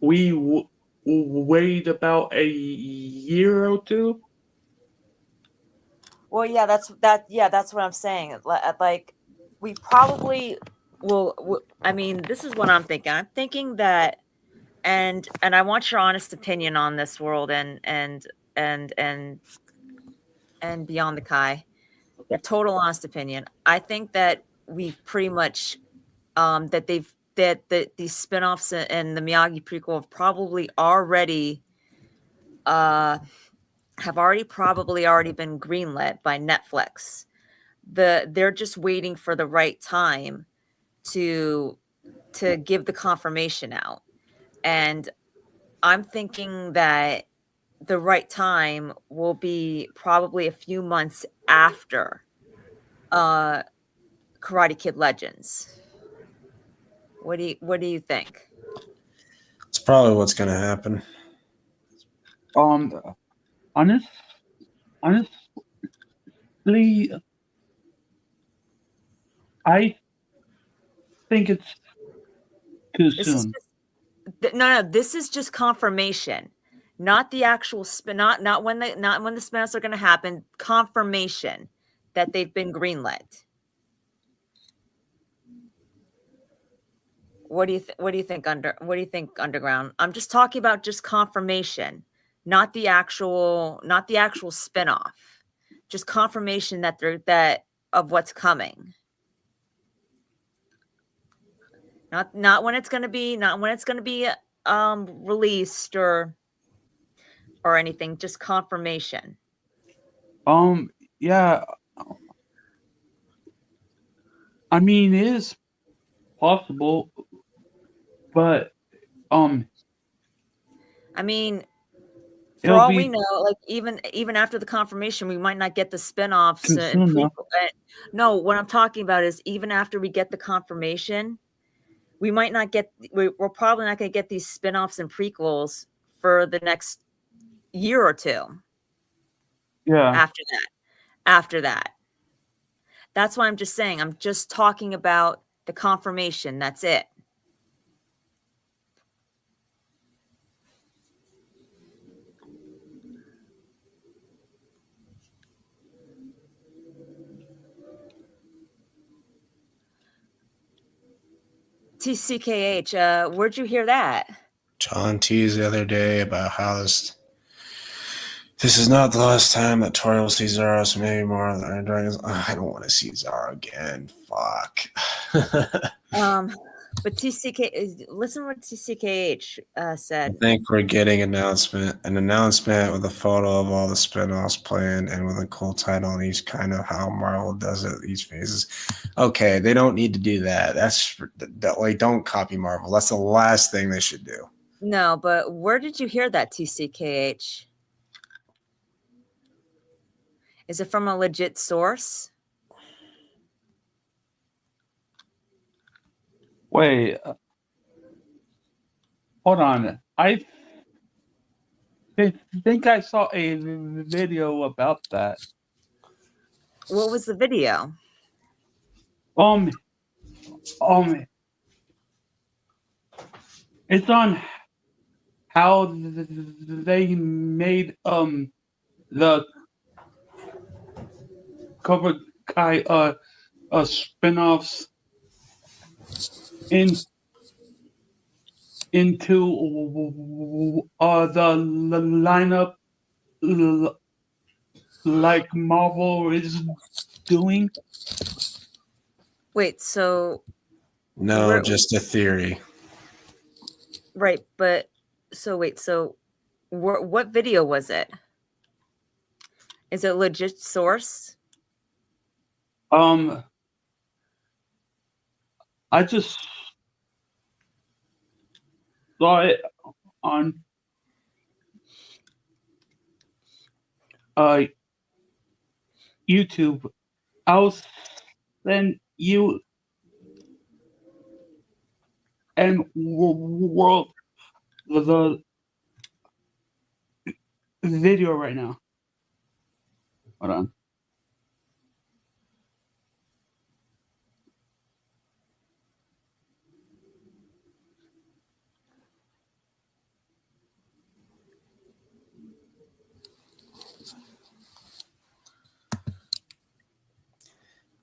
we wait about a year or 2. Well, yeah, that's what I'm saying. Like, we probably will. I mean, this is what I'm thinking. I'm thinking that, and I want your honest opinion on this, World, and Beyond the Kai. A total honest opinion. I think that we've pretty much that these spinoffs and the Miyagi prequel have probably already probably already been greenlit by Netflix. They're just waiting for the right time to give the confirmation out. And I'm thinking that the right time will be probably a few months after Karate Kid Legends. What do you think? It's probably what's going to happen. Honestly, I think it's too soon. This is just confirmation, not the actual spin, not when the spinoffs are going to happen. Confirmation that they've been greenlit. What do you what do you think underground? I'm just talking about just confirmation, not the actual spinoff. Just confirmation that that of what's coming. Not when it's going to be released or anything, just confirmation. Yeah. I mean, it is possible, but I mean, for it'll all be we know, like even after the confirmation, we might not get the spinoffs too and soon, though. no, what I'm talking about is even after we get the confirmation, we might not get. We're probably not going to get these spinoffs and prequels for the next year or two. Yeah. After that, that's why I'm just saying. I'm just talking about the confirmation. That's it. TCKH, where'd you hear that? John teased the other day about how this is not the last time that Tori will see Zara, so maybe more of the Iron Dragons. I don't want to see Zara again. Fuck. But listen what TCKH said. I think we're getting an announcement with a photo of all the spin-offs planned and with a cool title and each kind of how Marvel does it, each phases. Okay, they don't need to do that. Like, don't copy Marvel. That's the last thing they should do. No, but where did you hear that, TCKH? Is it from a legit source? Wait. Hold on. I think I saw a video about that. What was the video? It's on how they made the Cobra Kai spin-offs into the lineup like Marvel is doing. Wait, so No, just a theory. Right, but what video was it? Is it a legit source? I just saw it on YouTube. I'll send you and world the video right now. Hold on.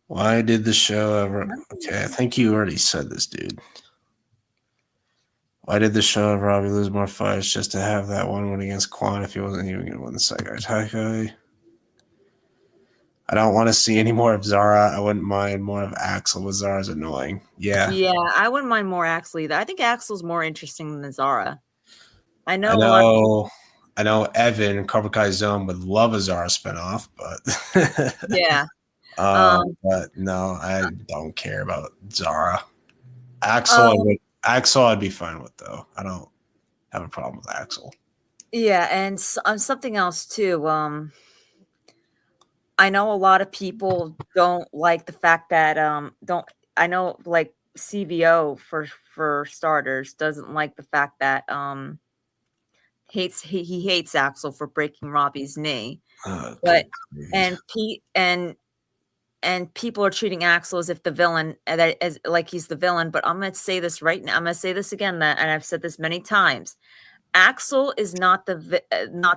Why did the show ever... Okay, I think you already said this, dude. Why did the show have Robbie lose more fights just to have that one win against Quan if he wasn't even going to win the second Takai? I don't want to see any more of Zara. I wouldn't mind more of Axel, but Zara's annoying. Yeah. Yeah, I wouldn't mind more Axel either. I think Axel's more interesting than Zara. I know Evan, Cobra Kai Zone would love a Zara spinoff, but yeah. But no, I don't care about Zara. Axel, I'd be fine with though. I don't have a problem with Axel. Yeah, and something else too. I know a lot of people don't like the fact that I know like CVO for starters doesn't like the fact that he hates Axel for breaking Robbie's knee. But and Pete and people are treating Axel as if the villain, as like he's the villain. But I'm going to say this right now. I'm going to say this again, and I've said this many times. Axel is not the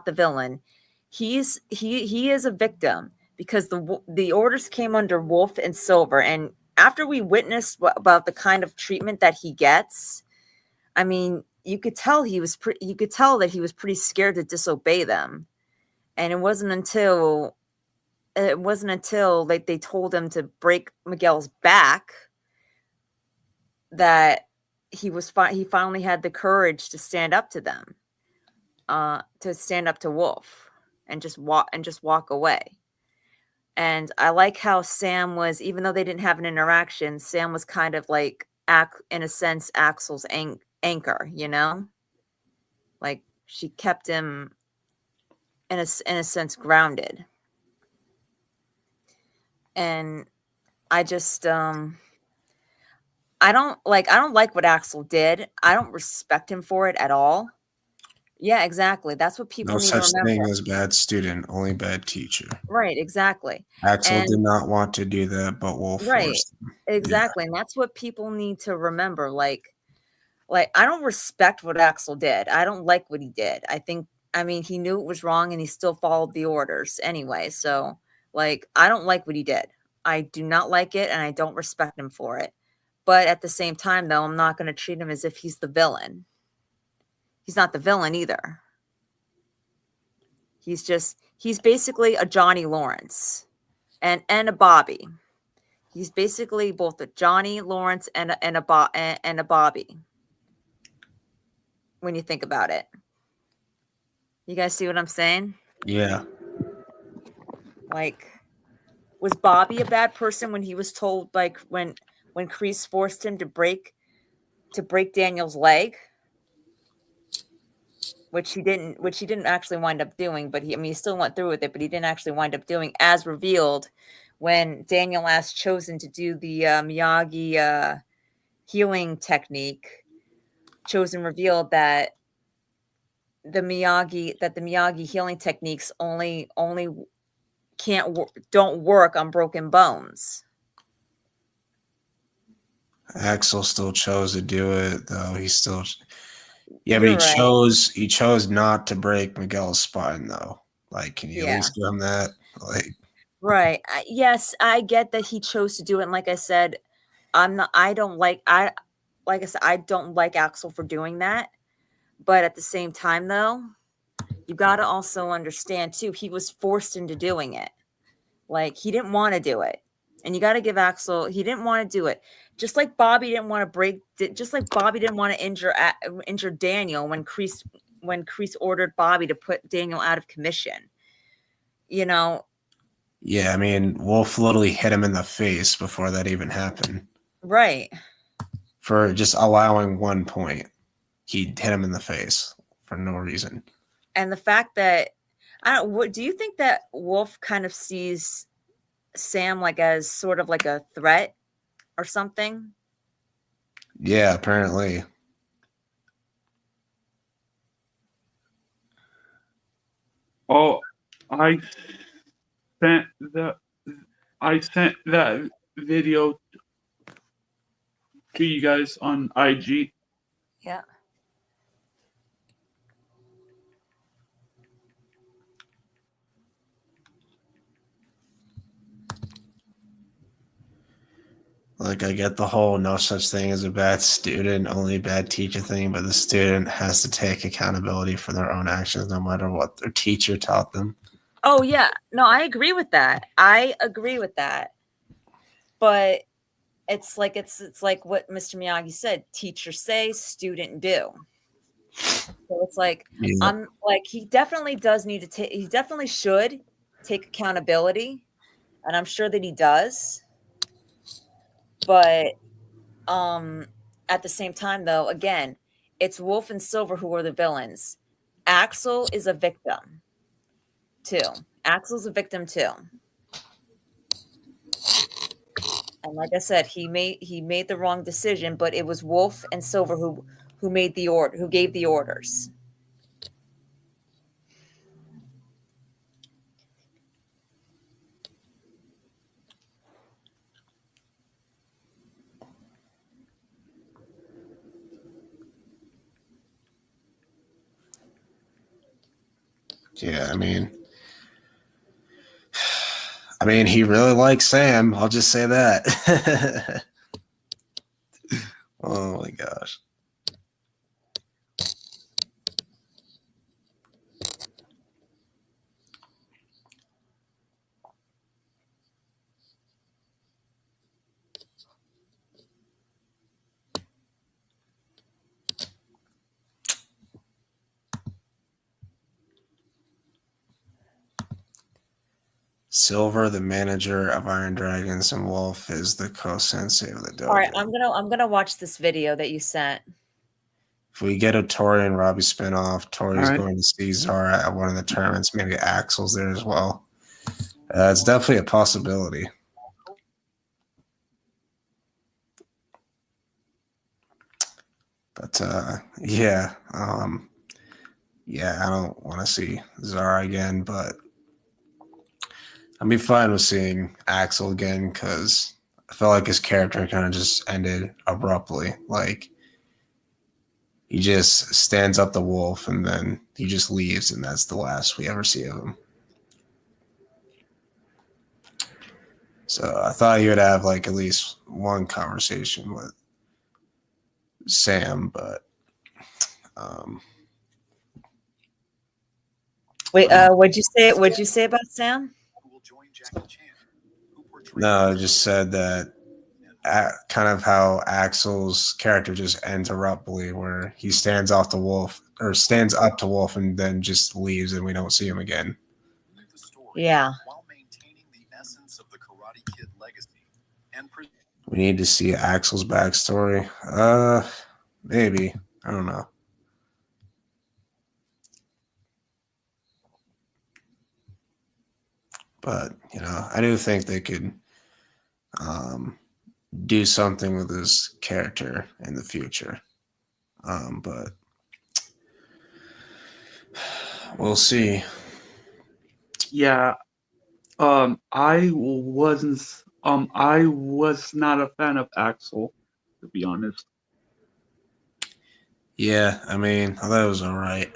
villain. He is a victim because the orders came under Wolf and Silver, and after we witnessed about the kind of treatment that he gets, I mean, you could tell you could tell that he was pretty scared to disobey them. And it wasn't until like they told him to break Miguel's back that he finally had the courage to stand up to them, to stand up to Wolf and just walk away. And I like how Sam was, even though they didn't have an interaction, Sam was kind of like, in a sense, Axel's anchor, you know? Like, she kept him, in a sense, grounded. And I just, I don't like what Axel did. I don't respect him for it at all. Yeah, exactly. That's what people No need to such remember. thing as bad student, only bad teacher. Right, exactly. Axel And did not want to do that, but Wolf forced him. exactly. And that's what people need to remember. Like I don't respect what Axel did. I don't like what he did. I mean, he knew it was wrong and he still followed the orders anyway. So, like, I don't like what he did. I do not like it and I don't respect him for it. But at the same time, though, I'm not going to treat him as if he's the villain. He's not the villain either. He's basically a Johnny Lawrence and a Bobby. He's basically both a Johnny Lawrence and a Bobby. When you think about it. You guys see what I'm saying? Yeah. Like, was Bobby a bad person when he was told, like, when Kreese forced him to break Daniel's leg? Which he didn't actually wind up doing, but he still went through with it, but he didn't actually wind up doing, as revealed when Daniel asked Chosen to do the Miyagi healing technique. Chosen revealed that the Miyagi healing techniques only don't work on broken bones. Axel still chose to do it, though. Yeah, You're but right. he chose not to break Miguel's spine, though. Like, can you at Yeah. least give him that? Like, Right. Yes, I get that he chose to do it. And like I said, I don't like Axel for doing that. But at the same time, though, you got to also understand too, he was forced into doing it. Like, he didn't want to do it. And you got to give Axel, he didn't want to do it. Just like Bobby didn't want to injure Daniel when Kreese ordered Bobby to put Daniel out of commission. You know, yeah, I mean, Wolf literally hit him in the face before that even happened. right. For just allowing 1 point. He hit him in the face for no reason. And the fact that do you think that Wolf kind of sees Sam like as sort of like a threat or something? Yeah, apparently. Oh, I sent that video to you guys on IG. Yeah. Like, I get the whole no such thing as a bad student, only bad teacher thing, but the student has to take accountability for their own actions no matter what their teacher taught them. Oh, yeah. No, I agree with that. But it's like what Mr. Miyagi said, teacher say, student do. So it's like, Yeah. he definitely does need to he definitely should take accountability. And I'm sure that he does. But at the same time, though, again, it's Wolf and Silver who are the villains. Axel is a victim too. Axel's a victim too. And like I said, he made the wrong decision, but it was Wolf and Silver who gave the orders. Yeah, I mean, I mean, he really likes Sam. I'll just say that. Oh my gosh. Silver, the manager of Iron Dragons, and Wolf is the co-sensei of the dojo. All right, I'm gonna watch this video that you sent. If we get a Tori and Robbie spinoff, Tori's All right. going to see Zara at one of the tournaments. Maybe Axel's there as well. It's definitely a possibility. But yeah, I don't want to see Zara again, but I'd be fine with seeing Axel again because I felt like his character kind of just ended abruptly. Like he just stands up the wolf and then he just leaves, and that's the last we ever see of him. So I thought he would have like at least one conversation with Sam, but Wait, what'd you say? What'd you say about Sam? no, I just said that kind of how Axel's character just ends abruptly, where he stands up to Wolf and then just leaves, and we don't see him again. Yeah. We need to see Axel's backstory. Maybe. I don't know. But, I do think they could do something with his character in the future. But we'll see. Yeah. I was not a fan of Axel, to be honest. Yeah, I mean, I thought it was all right.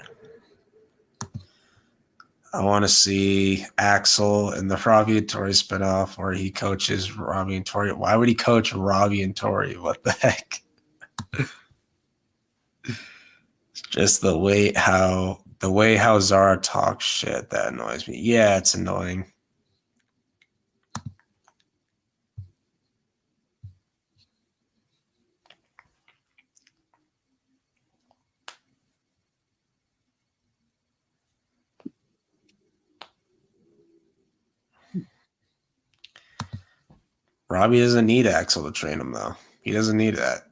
I want to see Axel in the Robbie and Tori spinoff where he coaches Robbie and Tori. Why would he coach Robbie and Tori? What the heck? Just the way how Zara talks shit, that annoys me. Yeah, it's annoying. Robbie doesn't need Axel to train him, though. He doesn't need that.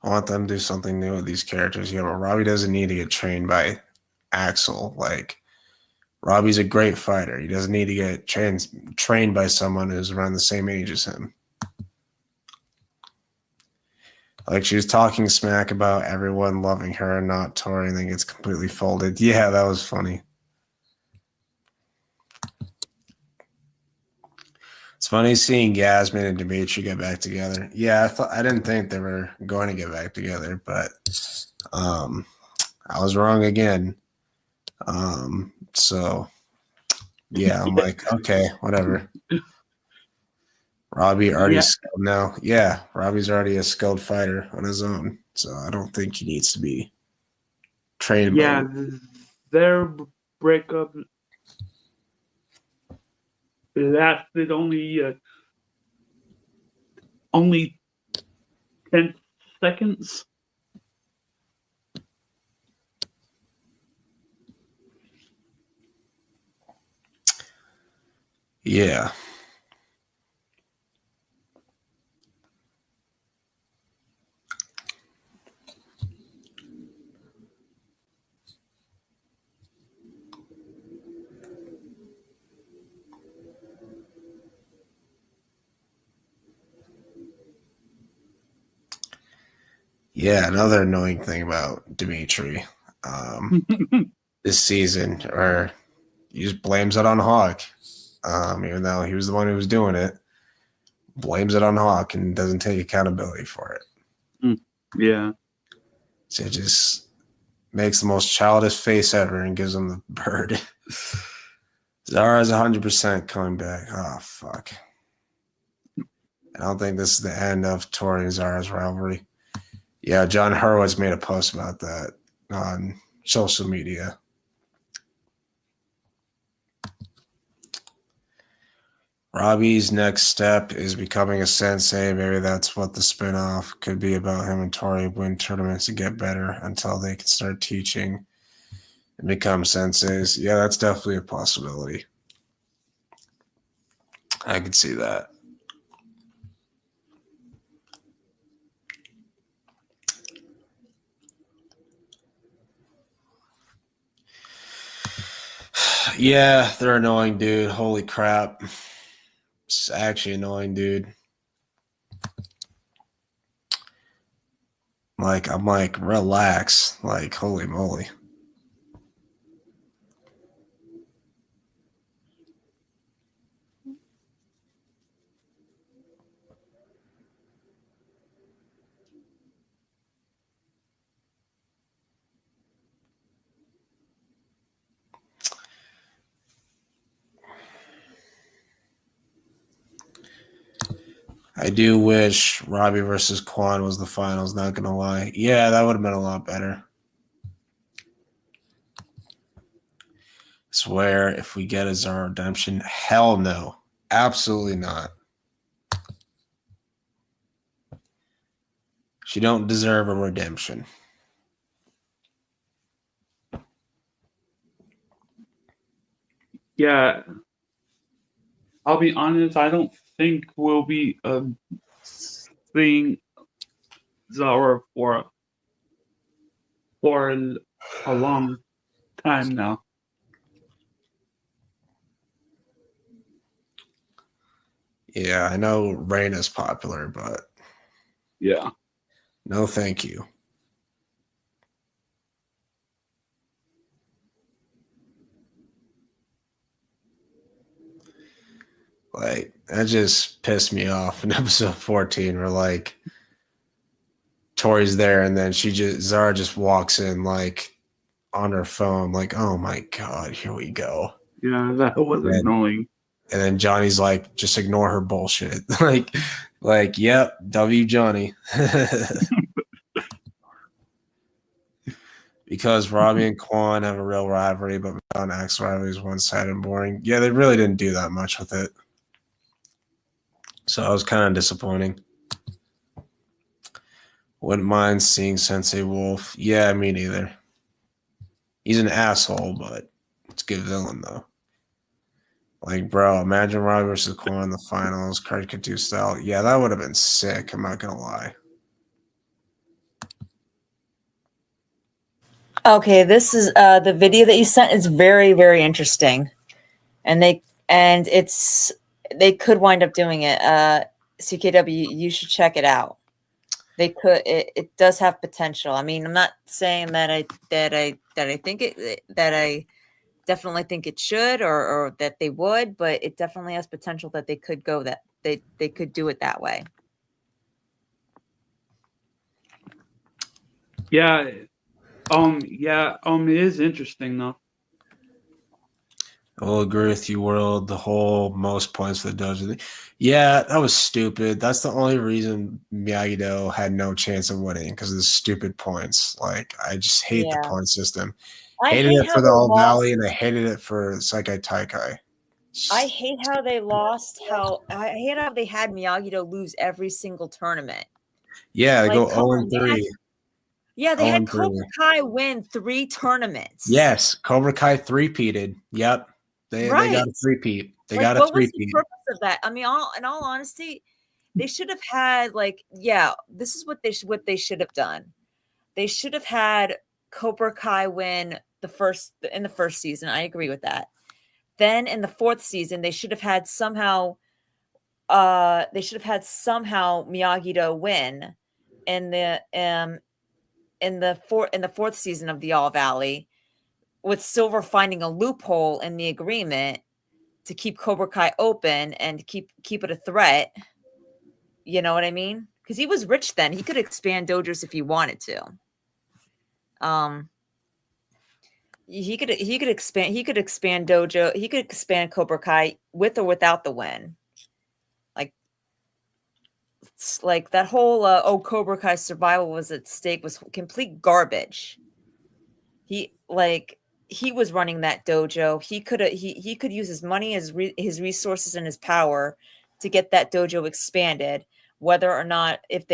I want them to do something new with these characters. But Robbie doesn't need to get trained by Axel. Like, Robbie's a great fighter. He doesn't need to get trained by someone who's around the same age as him. Like, she was talking smack about everyone loving her and not Tori, and then gets completely folded. Yeah, that was funny. It's funny seeing Yasmin and Dimitri get back together. Yeah, I didn't think they were going to get back together, but I was wrong again. So yeah, I'm like, okay, whatever. Robbie already skilled now. Yeah, Robbie's already a skilled fighter on his own, so I don't think he needs to be trained. Yeah, their breakup lasted only 10 seconds. Yeah. Yeah, another annoying thing about Dimitri this season, or he just blames it on Hawk, even though he was the one who was doing it. Blames it on Hawk and doesn't take accountability for it. Yeah. So it just makes the most childish face ever and gives him the bird. Zara's 100% coming back. Oh, fuck. I don't think this is the end of Tori and Zara's rivalry. Yeah, John Hurwitz made a post about that on social media. Robbie's next step is becoming a sensei. Maybe that's what the spinoff could be about. Him and Tori win tournaments to get better until they can start teaching and become senseis. Yeah, that's definitely a possibility. I could see that. Yeah, they're annoying, dude. Holy crap. It's actually annoying, dude. I'm like, relax. Like, holy moly. I do wish Robbie versus Quan was the finals, not going to lie. Yeah, that would have been a lot better. Swear if we get a Zara redemption, hell no. Absolutely not. She don't deserve a redemption. Yeah. I'll be honest, I don't think we'll be seeing Zara for a long time now. Yeah, I know Reina's popular, but Yeah. no thank you. Like, that just pissed me off in episode 14 where, like, Tori's there and then Zara just walks in, like, on her phone, like, oh my God, here we go. Yeah, that was annoying. And then Johnny's like, just ignore her bullshit. like, yep, W Johnny. Because Robbie and Quan have a real rivalry, but Mel X rivalry is one-sided and boring. Yeah, they really didn't do that much with it. So I was kind of disappointing. Wouldn't mind seeing Sensei Wolf. Yeah, me neither. He's an asshole, but it's a good villain, though. Like, bro, imagine Robbie versus Quan in the finals, caricature style. Yeah, that would have been sick. I'm not going to lie. Okay, this is the video that you sent is very, very interesting, and they could wind up doing it. CKW, you should check it out. They could. It does have potential. I mean, I'm not saying that I think it that I definitely think it should or that they would, but it definitely has potential that they could go that they could do it that way. Yeah. It is interesting though. I will agree with you, World. The whole most points for the Dojo. Yeah, that was stupid. That's the only reason Miyagi-Do had no chance of winning, because of the stupid points. Like, I just hate the point system. Hated it for the All Valley, and I hated it for Seikai Taikai. I hate how they lost. I hate how they had Miyagi-Do lose every single tournament. Yeah, they go 0-3. Yeah, they had Cobra Kai win 3 tournaments. Yes, Cobra Kai 3-peated. Yep. They got a 3-peat. They got a 3-peat. What was the purpose of that? I mean, in all honesty, they should have had this is what they should have done. They should have had Cobra Kai win in the first season. I agree with that. Then in the 4th season, they should have had somehow Miyagi-Do win in the the fourth season of the All Valley, with Silver finding a loophole in the agreement to keep Cobra Kai open and keep it a threat. You know what I mean? Because he was rich then. He could expand dojos if he wanted to. He could expand dojo. He could expand Cobra Kai with or without the win. Like that whole Cobra Kai survival was at stake was complete garbage. He was running that dojo. He could use his money, his resources, and his power to get that dojo expanded, whether or not if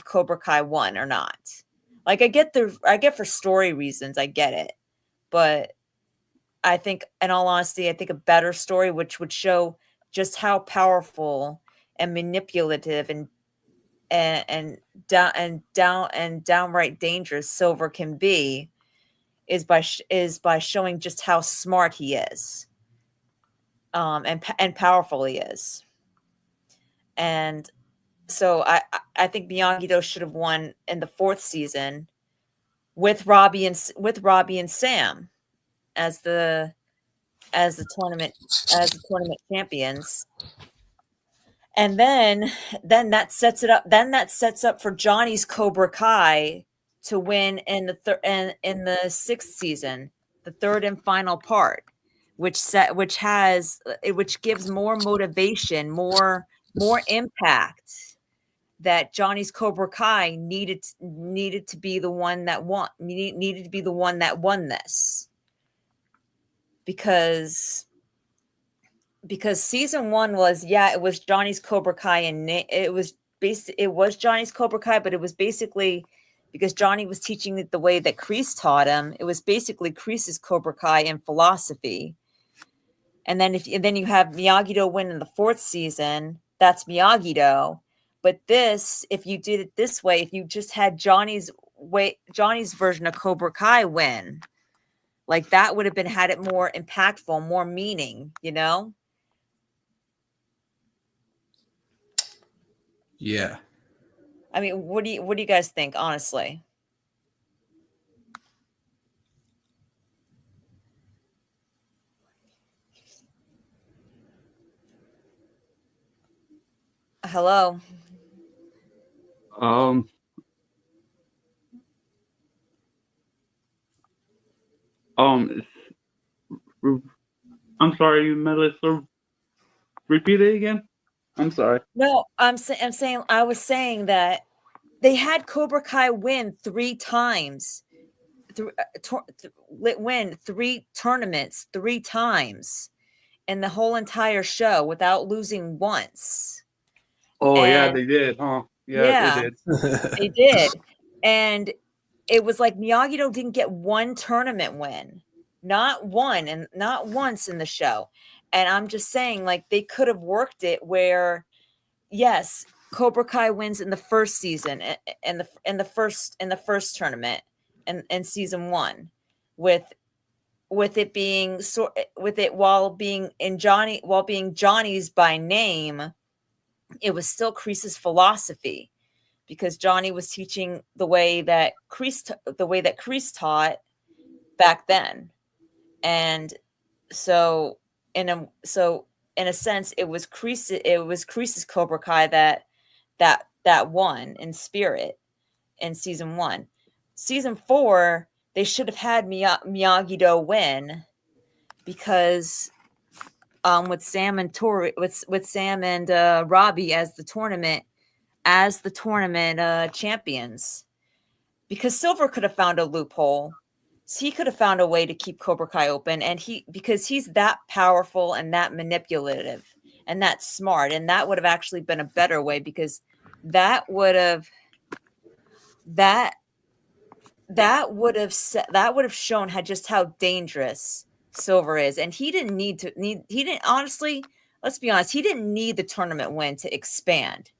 Cobra Kai won or not. Like I get for story reasons, I get it, but I think, in all honesty, I think a better story which would show just how powerful and manipulative and downright dangerous Silver can be is by showing just how smart he is, and powerful he is. And so I think Miyagi-Do should have won in the fourth season with Robbie and Sam as the tournament champions. And then that sets it up. Then that sets up for Johnny's Cobra Kai to win in the sixth season, the third and final part, which gives more motivation, more impact. That Johnny's Cobra Kai needed to be the one that won. Needed to be the one that won this, because season one was, it was Johnny's Cobra Kai, and it was Johnny's Cobra Kai, but it was basically because Johnny was teaching it the way that Kreese taught him. It was basically Kreese's Cobra Kai in philosophy. And then then you have Miyagi-Do win in the fourth season, that's Miyagi-Do. But if you did it this way, if you just had Johnny's version of Cobra Kai win, like that would have had it more impactful, more meaning, you know? Yeah. I mean, what do you guys think, honestly? Hello. I'm sorry, Melissa. Repeat it again. I'm sorry. No, I was saying that they had Cobra Kai win 3 times, win 3 tournaments 3 times in the whole entire show without losing once. Oh, yeah, they did, huh? Yeah, they did. They did. And it was like Miyagi-Do didn't get 1 tournament win. Not one, and not once in the show. And I'm just saying, like, they could have worked it where, yes, Cobra Kai wins in the first season, in the first tournament, in season 1, while being Johnny's by name, it was still Kreese's philosophy, because Johnny was teaching the way that Kreese taught back then. And so in a sense, it was Kreese's Cobra Kai that won in spirit in season 1. Season 4, they should have had Miyagi-Do win, because with Sam and Robbie as the tournament champions, because Silver could have found a loophole. So he could have found a way to keep Cobra Kai open, and because he's that powerful and that manipulative and that smart, and that would have actually been a better way, because that would have shown just how dangerous Silver is. And honestly, let's be honest, he didn't need the tournament win to expand.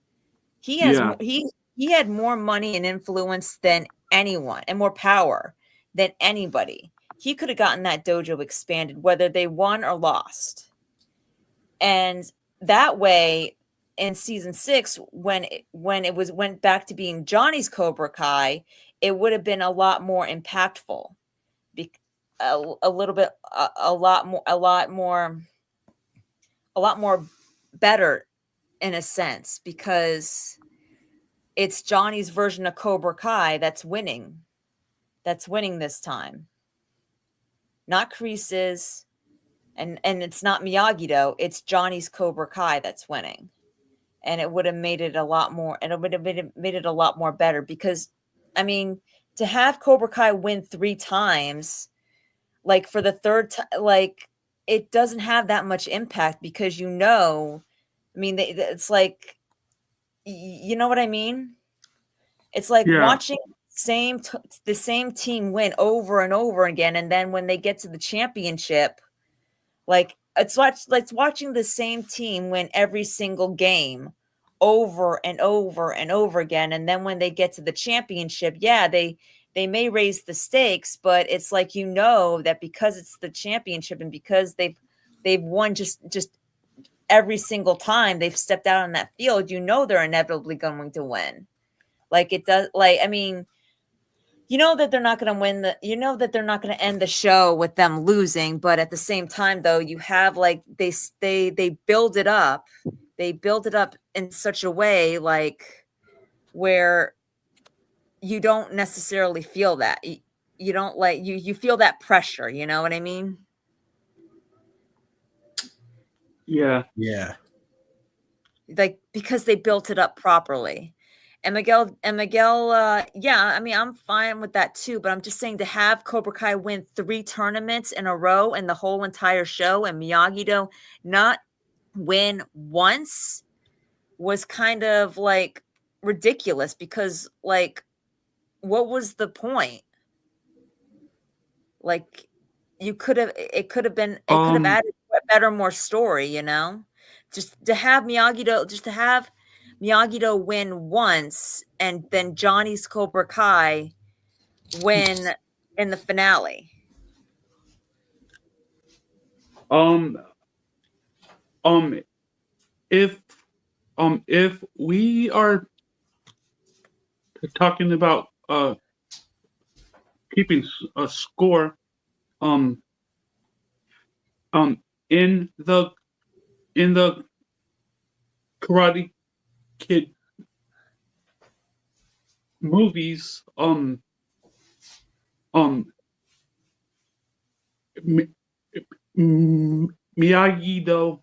He had more money and influence than anyone, and more power than anybody. He could have gotten that dojo expanded, whether they won or lost. And that way, in season 6, when it went back to being Johnny's Cobra Kai, it would have been a lot more impactful. A little bit, a lot more better in a sense, because it's Johnny's version of Cobra Kai that's winning this time, not Kreese's, and it's not Miyagi-Do, it's Johnny's Cobra Kai that's winning. And it would have made it a lot more, and it would have made it a lot more better, because I mean, to have Cobra Kai win 3 times, like for the third time, like it doesn't have that much impact, because I mean, it's like, you know what I mean? It's like watching the same team win over and over again, and then when they get to the championship, like it's watching the same team win every single game over and over and over again, and then when they get to the championship, yeah, they may raise the stakes, but it's like, that because it's the championship and because they've won just every single time they've stepped out on that field, they're inevitably going to win. Like it does, like, I mean, that they're not going to win that they're not going to end the show with them losing, but at the same time, though, you have like they build it up. They build it up in such a way, like, where you don't necessarily feel that. You don't like you feel that pressure, you know what I mean? Yeah. Yeah. Like, because they built it up properly. And Miguel, yeah, I mean, I'm fine with that too, but I'm just saying, to have Cobra Kai win 3 tournaments in a row and the whole entire show, and Miyagi-Do not win once, was kind of like ridiculous, because like, what was the point? Like, it could have added better, more story, just to have Miyagi-Do win once, and then Johnny's Cobra Kai win in the finale. If we are talking about keeping a score, in the Karate Kid movies, Miyagi-Do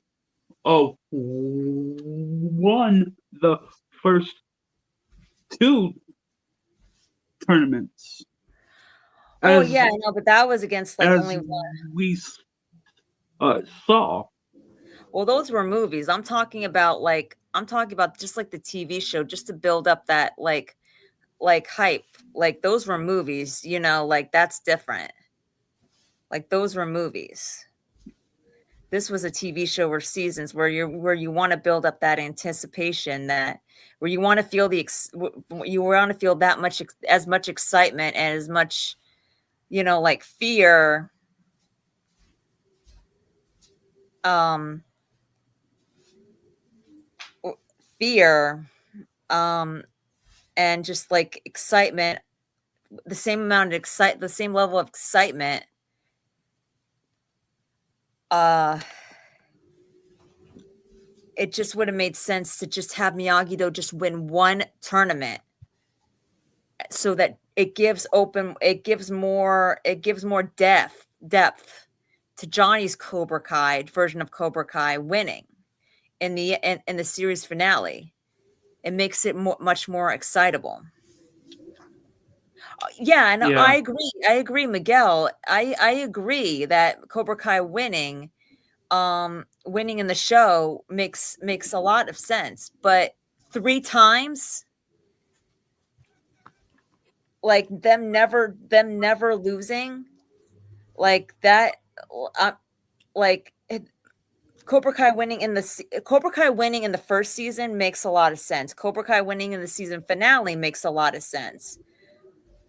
won the first 2 tournaments. Oh yeah, I know, but that was against like only one. We saw. Well, those were movies. I'm talking about just like the TV show, just to build up that like hype. Like, those were movies, like that's different. Like, those were movies. This was a TV show or seasons where you want to build up that anticipation, where you want to feel that much, as much excitement and as much, like fear. And just like excitement, the same level of excitement. It just would have made sense to just have Miyagi-Do just win 1 tournament, so that it gives more depth to Johnny's Cobra Kai version of Cobra Kai winning in the series finale. It makes it much more excitable. Yeah, and yeah. I agree, Miguel. I agree that Cobra Kai winning in the show makes a lot of sense, but 3 times, like them never losing, like that, like Cobra Kai winning in the first season makes a lot of sense. Cobra Kai winning in the season finale makes a lot of sense.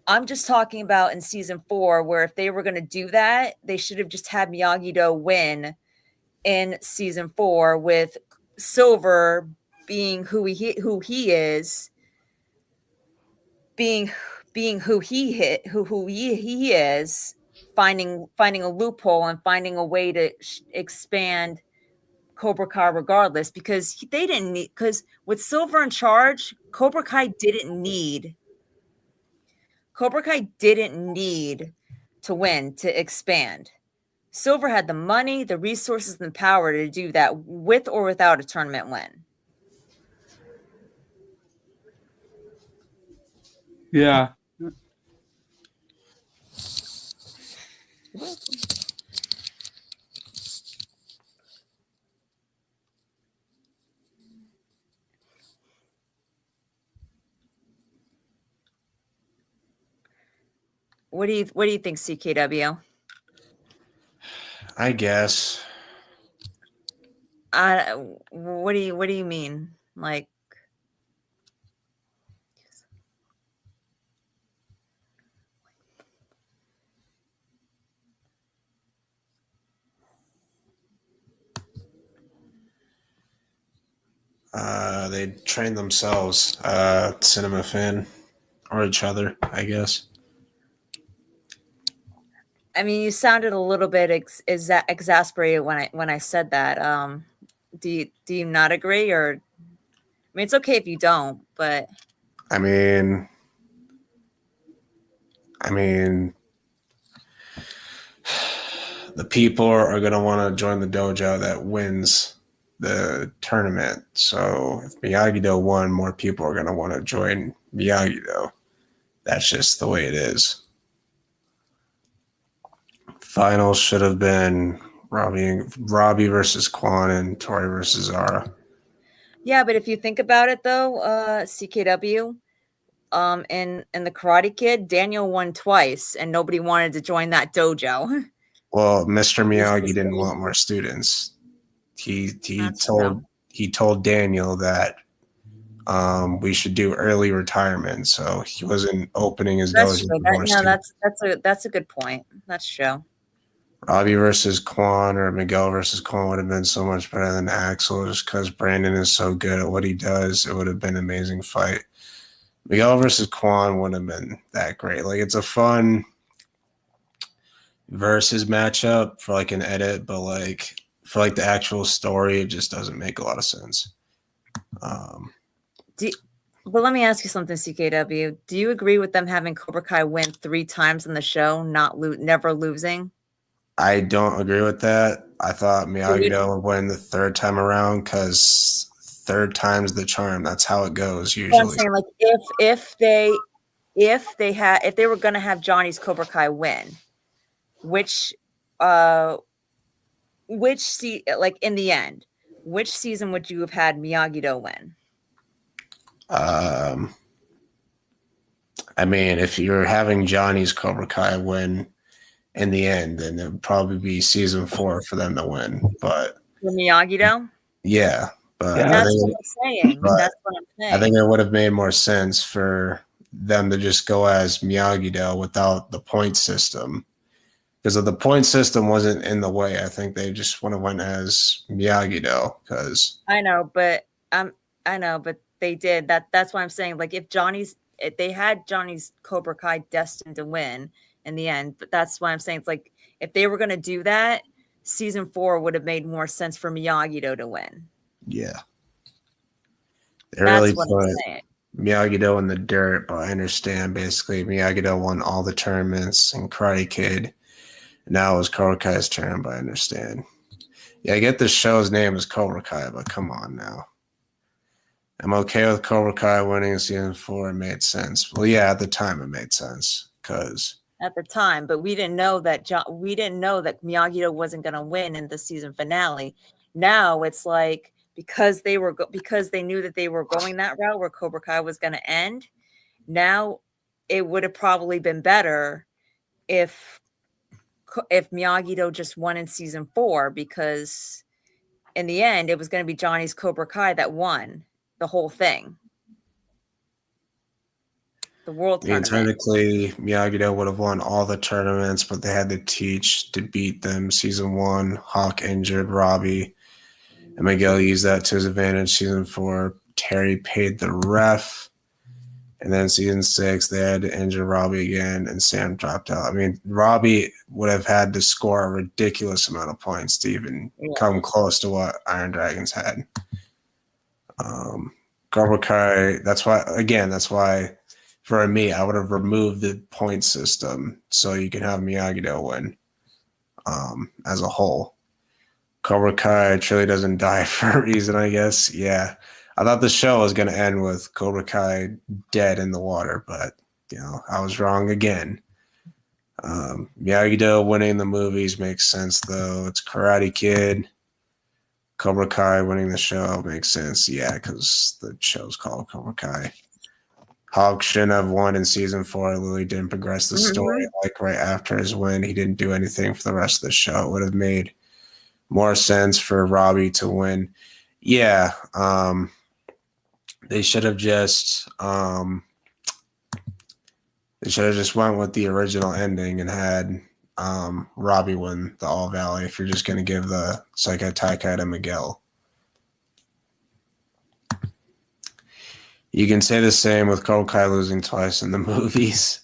I'm just talking about in season 4, where if they were going to do that, they should have just had Miyagi-Do win in season 4, with Silver being who he is, being who he is, finding a loophole and finding a way to expand Cobra Kai regardless, because they didn't need, because with Silver in charge, Cobra Kai didn't need to win to expand. Silver had the money, the resources, and the power to do that with or without a tournament win. Yeah. What do you think, CKW? I guess. What do you mean? Like, They train themselves, cinema fan, or each other, I guess. I mean, you sounded a little bit exasperated when I said that. Do you not agree? Or, I mean, it's okay if you don't, but I mean, the people are going to want to join the dojo that wins the tournament. So if Miyagi-Do won, more people are going to want to join Miyagi-Do. That's just the way it is. Finals should have been Robbie versus Quan and Tori versus Zara. yeah. But if you think about it, though, CKW, in the Karate Kid, Daniel won twice, and nobody wanted to join that dojo. Well, Mr. Miyagi didn't want more students. He told Daniel that we should do early retirement, so he wasn't opening his doors. That's a good point. That's true. Robbie versus Quan or Miguel versus Quan would have been so much better than Axel, just because Brandon is so good at what he does. It would have been an amazing fight. Miguel versus Quan wouldn't have been that great. Like, it's a fun versus matchup for like an edit, but like for like the actual story, it just doesn't make a lot of sense. But let me ask you something, CKW. Do you agree with them having Cobra Kai win 3 times in the show, never losing? I don't agree with that. I thought Miyagi-Do would win the 3rd time around because 3rd time's the charm. That's how it goes usually. I'm saying, like, if they were going to have Johnny's Cobra Kai win, which in the end, which season would you have had Miyagi-Do win? I mean, if you're having Johnny's Cobra Kai win in the end, then it would probably be season 4 for them to win. But for Miyagi-Do? Yeah. But that's what I'm saying. That's what I'm saying. I think it would have made more sense for them to just go as Miyagi-Do without the point system. Because if the point system wasn't in the way, I think they just would have went as Miyagi-Do. Because I know, but they did that. That's why I'm saying, like, if they had Johnny's Cobra Kai destined to win in the end, but that's why I'm saying it's like if they were going to do that, season 4 would have made more sense for Miyagi-Do to win. Yeah, they really put Miyagi-Do in the dirt, but I understand basically Miyagi-Do won all the tournaments in Karate Kid. Now it was Cobra Kai's turn, but I understand. Yeah, I get the show's name is Cobra Kai, but come on now. I'm okay with Cobra Kai winning in season 4. It made sense. Well, yeah, at the time it made sense because at the time, but we didn't know that Miyagi-Do wasn't going to win in the season finale. Now it's like because they knew that they were going that route where Cobra Kai was going to end. Now it would have probably been better if Miyagi-Do just won in season 4, because in the end it was going to be Johnny's Cobra Kai that won the whole thing. The world tournament. Technically, Miyagi-Do would have won all the tournaments, but they had to teach to beat them. Season 1, Hawk injured Robbie. And Miguel used that to his advantage. Season 4, Terry paid the ref. And then season 6, they had to injure Robbie again, and Sam dropped out. I mean, Robbie would have had to score a ridiculous amount of points to even come close to what Iron Dragons had. Cobra Kai, that's why for me, I would have removed the point system so you can have Miyagi-Do win as a whole. Cobra Kai truly doesn't die for a reason, I guess. Yeah. I thought the show was going to end with Cobra Kai dead in the water, but, I was wrong again. Miyagi-Do winning the movies makes sense, though. It's Karate Kid. Cobra Kai winning the show makes sense, yeah, because the show's called Cobra Kai. Hulk shouldn't have won in season 4. Lily didn't progress the story. Like right after his win, he didn't do anything for the rest of the show. It would have made more sense for Robbie to win. Yeah, they should have just went with the original ending and had Robbie win the All Valley if you're just going to give the Sekai Taikai to Miguel. You can say the same with Cobra Kai losing twice in the movies.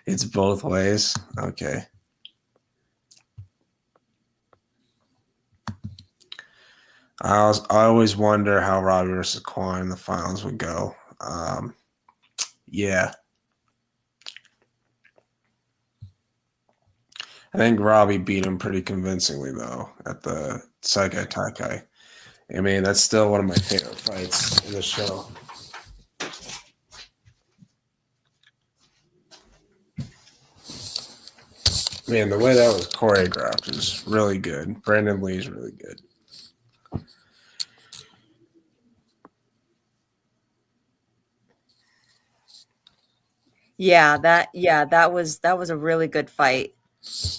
It's both ways. Okay. I always wonder how Robbie versus Quan in the finals would go. Yeah. I think Robbie beat him pretty convincingly, though, at the Sekai Taikai. I mean, that's still one of my favorite fights in the show. Man, the way that was choreographed is really good. Brandon Lee's really good. Yeah, that was a really good fight.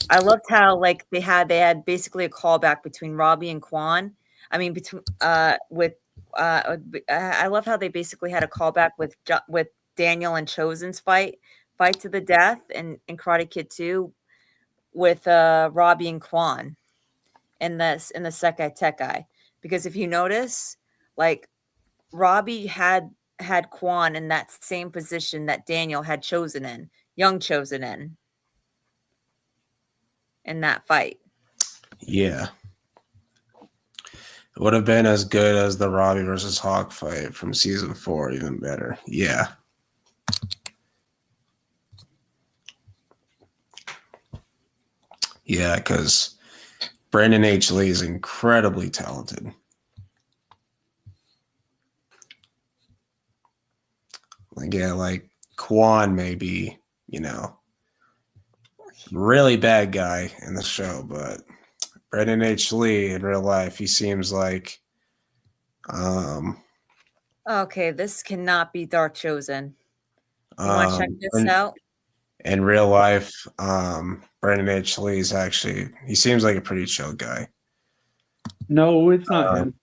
I loved how they had basically a callback between Robbie and Quan. I mean, I love how they basically had a callback with Daniel and Chosen's fight to the death in Karate Kid 2 with Robbie and Quan in the Sekai Taikai. Because if you notice, Robbie had Quan in that same position that Daniel had Chosen in, young Chosen in that fight. Yeah. It would have been as good as the Robbie versus Hawk fight from season 4, even better. Yeah. Yeah, because Brandon H. Lee is incredibly talented. Quan may be, really bad guy in the show, but Brandon H. Lee in real life, he seems like okay, this cannot be Dark Chosen. You want to check this out? In real life, Brandon H. Lee is he seems like a pretty chill guy. No, it's not him.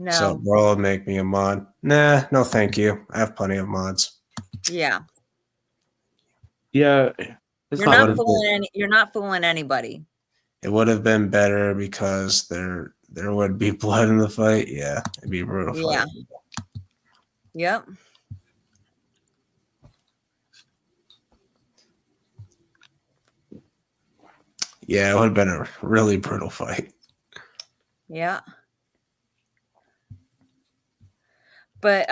No. So, bro, make me a mod. Nah, no thank you. I have plenty of mods. Yeah. Yeah. You're not fooling anybody. It would have been better because there would be blood in the fight. Yeah, it'd be a brutal fight. Yep. Yeah, it would have been a really brutal fight. Yeah. But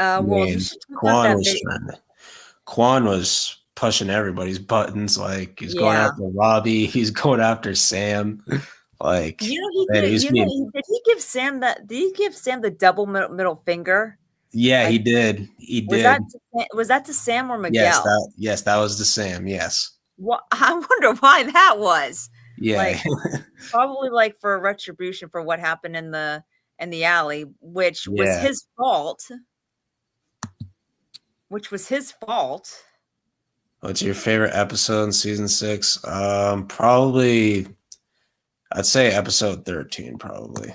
Quan was pushing everybody's buttons. He's going after Robbie. He's going after Sam. did he give Sam the double middle finger? Yeah, he did. He did. Was that to Sam or Miguel? Yes, that was to Sam. Yes. Well, I wonder why that was. Yeah. Probably for retribution for what happened in the alley, which was his fault. What's your favorite episode in season 6? Probably, I'd say episode 13, probably.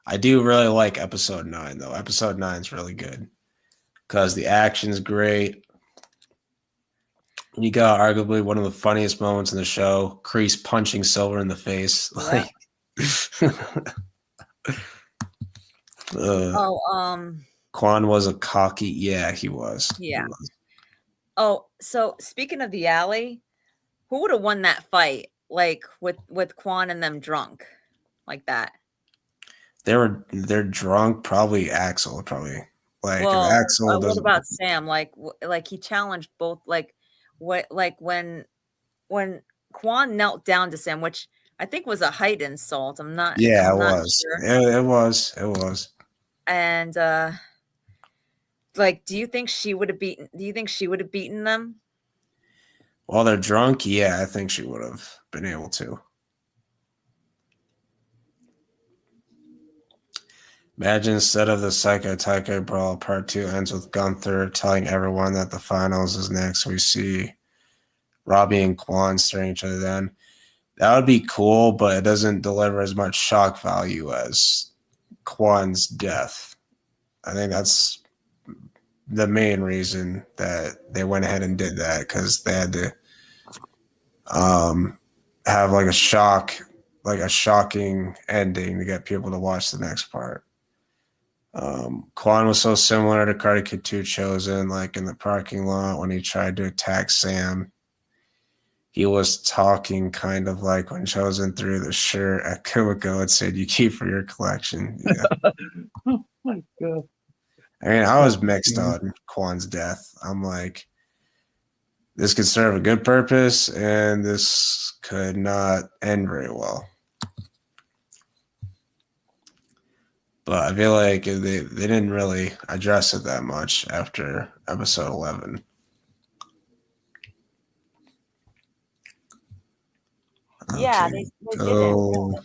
I do really like episode 9, though. Episode 9 is really good because the action's great. You got arguably one of the funniest moments in the show, Kreese punching Silver in the face. Oh, Quan was a cocky. Yeah, he was. He yeah. was. Oh, so speaking of the alley, who would have won that fight? Like with Quan and them drunk, like that. They're drunk. Probably Axel. Probably like if Well, Axel what doesn't. about Sam? Like he challenged both. Like when Quan knelt down to Sam, which I think was a height insult. Yeah, it I'm not was. sure. It was. It was. And like, do you think she would have beaten? Do you think she would have beaten them? While they're drunk, yeah, I think she would have been able to. Imagine instead of the Psycho Taika Brawl Part 2 ends with Gunther telling everyone that the finals is next. We see Robbie and Quan staring each other down. That would be cool, but it doesn't deliver as much shock value as Quan's death. I think that's the main reason that they went ahead and did that, because they had to have like a shocking ending to get people to watch the next part. Quan was so similar to Karate Kid 2 Chosen, like in the parking lot when he tried to attack Sam. He was talking kind of like when Chosen threw the shirt at Kumiko and said, "You keep for your collection." Yeah. Oh my god. I mean, I was mixed on Quan's death. I'm like, this could serve a good purpose, and this could not end very well. But I feel like they didn't really address it that much after episode 11. Yeah, Okay, they go. didn't.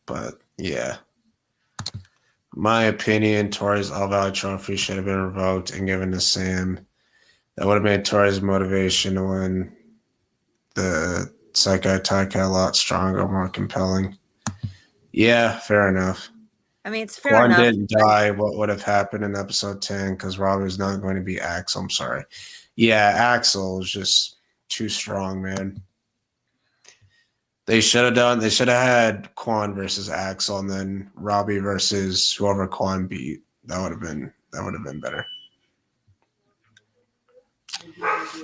But yeah, my opinion, Tori's All Valley Trophy should have been revoked and given to Sam. That would have made Tori's motivation to win the Psycho Taika a lot stronger, more compelling. Yeah, fair enough. I mean, it's fair Quan enough. didn't die. What would have happened in episode 10? Because Robbie was not going to be Axel. I'm sorry. Yeah, Axel was just too strong, man. They should have had Quan versus Axel and then Robbie versus whoever Quan beat. That would have been better.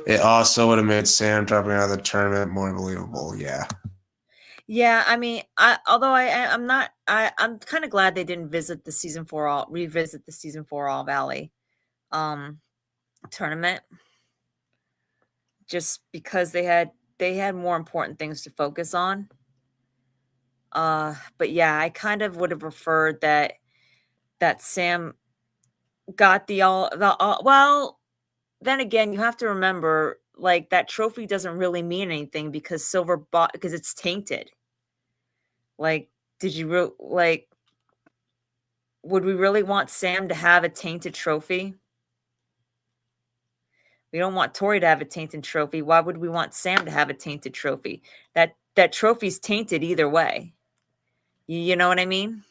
It also would have made Sam dropping out of the tournament more believable. Yeah. Yeah, I mean, I'm kind of glad they didn't revisit the season 4 All Valley tournament, just because they had more important things to focus on. But yeah, I kind of would have preferred that Sam got well, then again, you have to remember, like, that trophy doesn't really mean anything because because it's tainted. Like, would we really want Sam to have a tainted trophy? We don't want Tori to have a tainted trophy. Why would we want Sam to have a tainted trophy? That trophy's tainted either way. You know what I mean?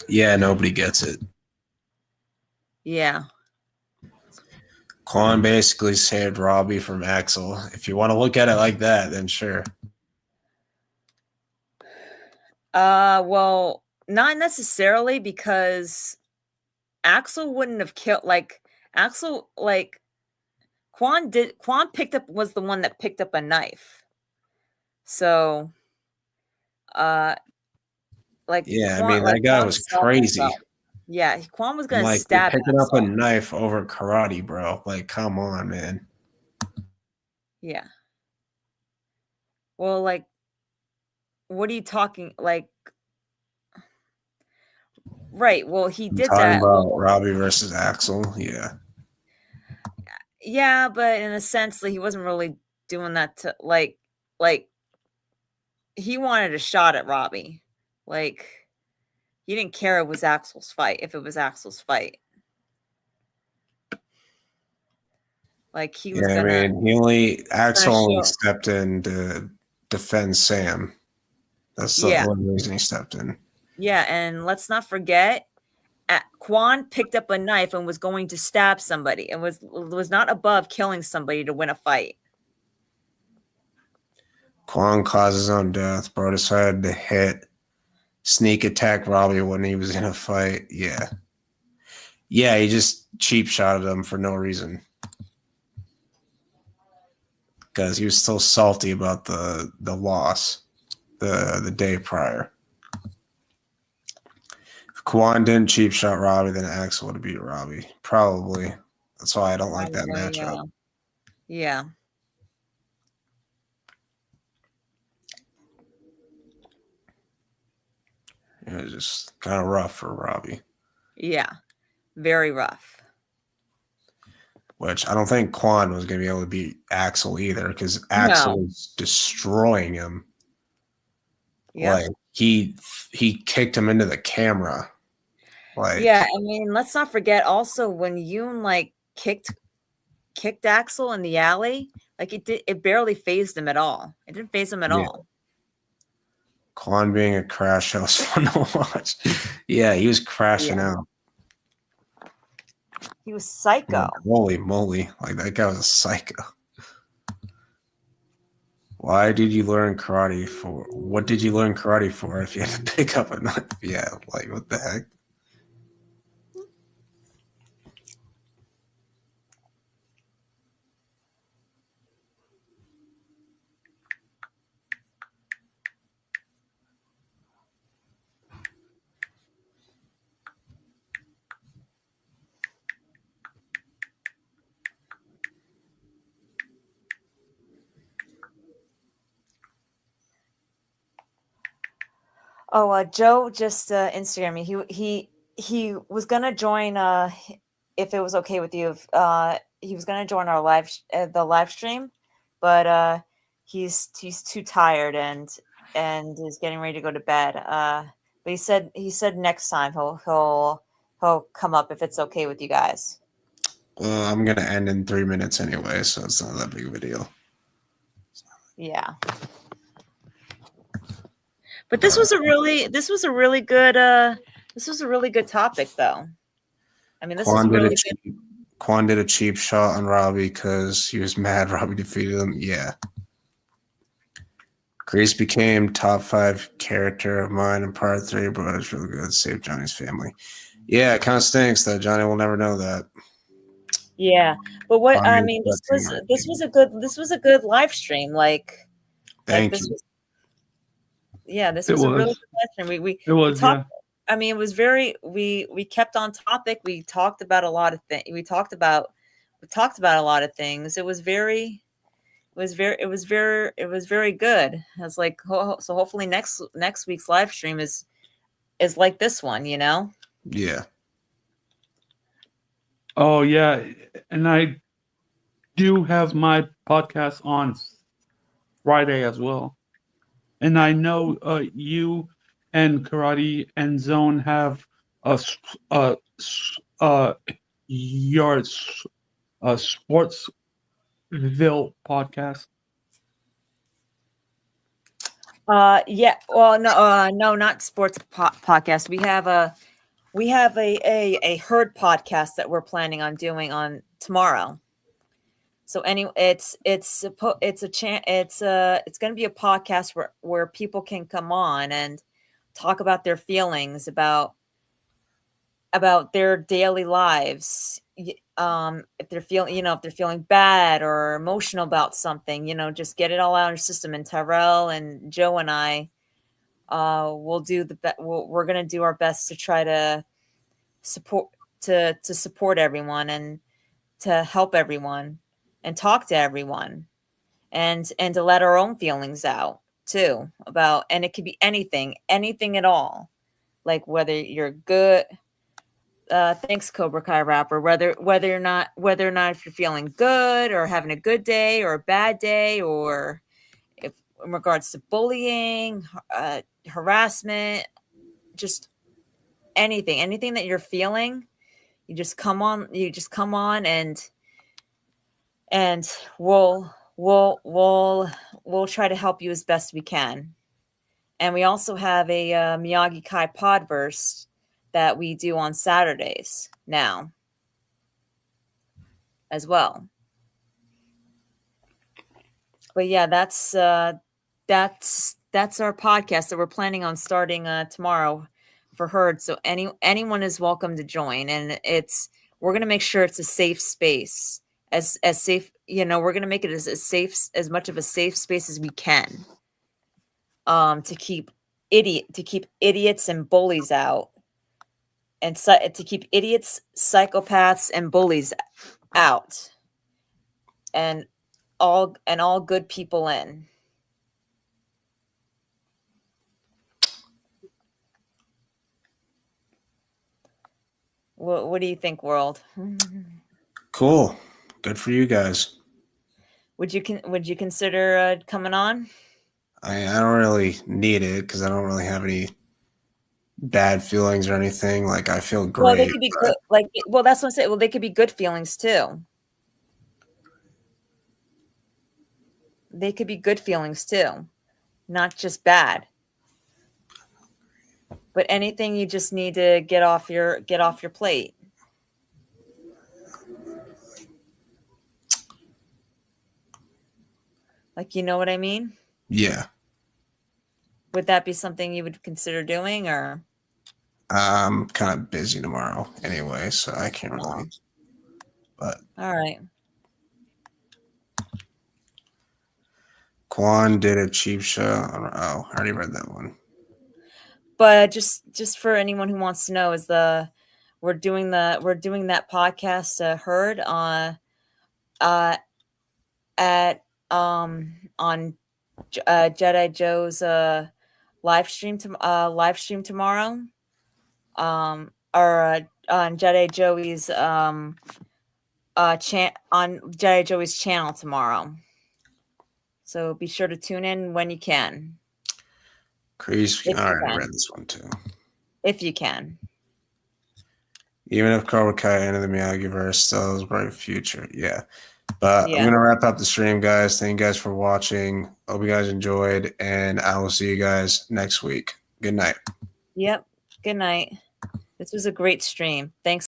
Yeah, nobody gets it. Yeah. Quan basically saved Robbie from Axel. If you want to look at it like that, then sure. Well, not necessarily, because Axel wouldn't have killed Quan was the one that picked up a knife. So Yeah, I mean, that guy was crazy. Yeah, Quan was gonna Like, stab picking up Axel. a knife over karate, bro. Like, come on, man. Yeah. Well, like, what are you talking like? Right. Well, he I'm did talking that. about Robbie versus Axel. Yeah. Yeah, but in a sense, like, he wasn't really doing that to like he wanted a shot at Robbie. Like, he didn't care it was Axel's fight if it was Axel's fight. Like, he was Yeah, I gonna mean, Axel only show. stepped in to defend Sam. That's the Yeah. only reason he stepped in. Yeah, and let's not forget, Quan picked up a knife and was going to stab somebody, and was not above killing somebody to win a fight. Quan caused his own death, brought his head to hit, sneak attack Robbie when he was in a fight. Yeah. Yeah, he just cheap shotted him for no reason. Because he was still salty about the loss the day prior. If Quan didn't cheap shot Robbie, then Axel would have beat Robbie. Probably. That's why I don't like that matchup. Yeah. It was just kind of rough for Robbie. Yeah. Very rough. Which I don't think Quan was going to be able to beat Axel either, because Axel was destroying him. Yeah. Like he kicked him into the camera. Like, yeah, I mean, let's not forget also when Yoon like kicked Axel in the alley, like it barely phased him at all. It didn't phase him at all. Quan being a crash, that was fun to watch. Yeah, he was crashing out. He was psycho. Like, holy moly. Like, that guy was a psycho. Why did you learn karate for? What did you learn karate for if you had to pick up a knife? Yeah, like, what the heck? Oh, Joe just Instagrammed me. He was gonna join. If it was okay with you, he was gonna join our the live stream, but he's too tired and is getting ready to go to bed. But he said next time he'll come up if it's okay with you guys. Well, I'm gonna end in 3 minutes anyway, so it's not that big of a deal. Yeah. But this was a really good topic though. I mean, this is really good. Quan did a cheap shot on Robbie because he was mad Robbie defeated him. Yeah. Grace became top 5 character of mine in part 3, but it was really good. Saved Johnny's family. Yeah, it kind of stinks that Johnny will never know that. Yeah, but what I mean, this was a good live stream. Thank you. This was a really good live stream. We talked, yeah. I mean, it was very. We kept on topic. We talked about a lot of things. We talked about a lot of things. It was very good. It's like so. Hopefully next week's live stream is like this one. You know. Yeah. Oh yeah, and I do have my podcast on Friday as well, and I know you and Karate and Zone have your Sportsville podcast. Yeah. Well, no, not sports podcast. We have a herd podcast that we're planning on doing on tomorrow. So anyway, it's going to be a podcast where people can come on and talk about their feelings about their daily lives. If they're feeling bad or emotional about something, just get it all out of your system. And Tyrell and Joe and I, we'll do we're going to do our best to try to support everyone and to help everyone and talk to everyone and to let our own feelings out too and it could be anything at all, like whether you're good. Thanks, Cobra Kai Rapper. Whether or not if you're feeling good or having a good day or a bad day, or if in regards to bullying, harassment, just anything that you're feeling, you just come on and we'll try to help you as best we can. And we also have a Miyagi Kai Podverse that we do on Saturdays now as well. But yeah, that's our podcast that we're planning on starting tomorrow for Herd. So anyone is welcome to join, and we're gonna make sure it's a safe space, as safe. We're gonna make it as safe, as much of a safe space as we can. To keep idiots and bullies out, and to keep idiots, psychopaths, and bullies out, and all good people in. What do you think, world? Cool. Good for you guys. Would you consider coming on? I don't really need it because I don't really have any bad feelings or anything. Like, I feel great. Well, they could be good. That's what I'm saying. Well, they could be good feelings too. They could be good feelings too, not just bad. But anything you just need to get off your plate. Like, you know what I mean? Yeah. Would that be something you would consider doing, or? I'm kind of busy tomorrow anyway, so I can't really. But all right. Quan did a cheap show. Oh, I already read that one. But just for anyone who wants to know, we're doing that podcast Herd on Jedi Joe's live stream tomorrow, or on Jedi Joey's on Jedi Joey's channel tomorrow. So be sure to tune in when you can. Crazy. I already read this one too. If you can. Even if Cobra Kai Into the Miyagi-verse still has a bright future. Yeah. But I'm going to wrap up the stream, guys. Thank you guys for watching. Hope you guys enjoyed, and I will see you guys next week. Good night. Yep. Good night. This was a great stream. Thanks.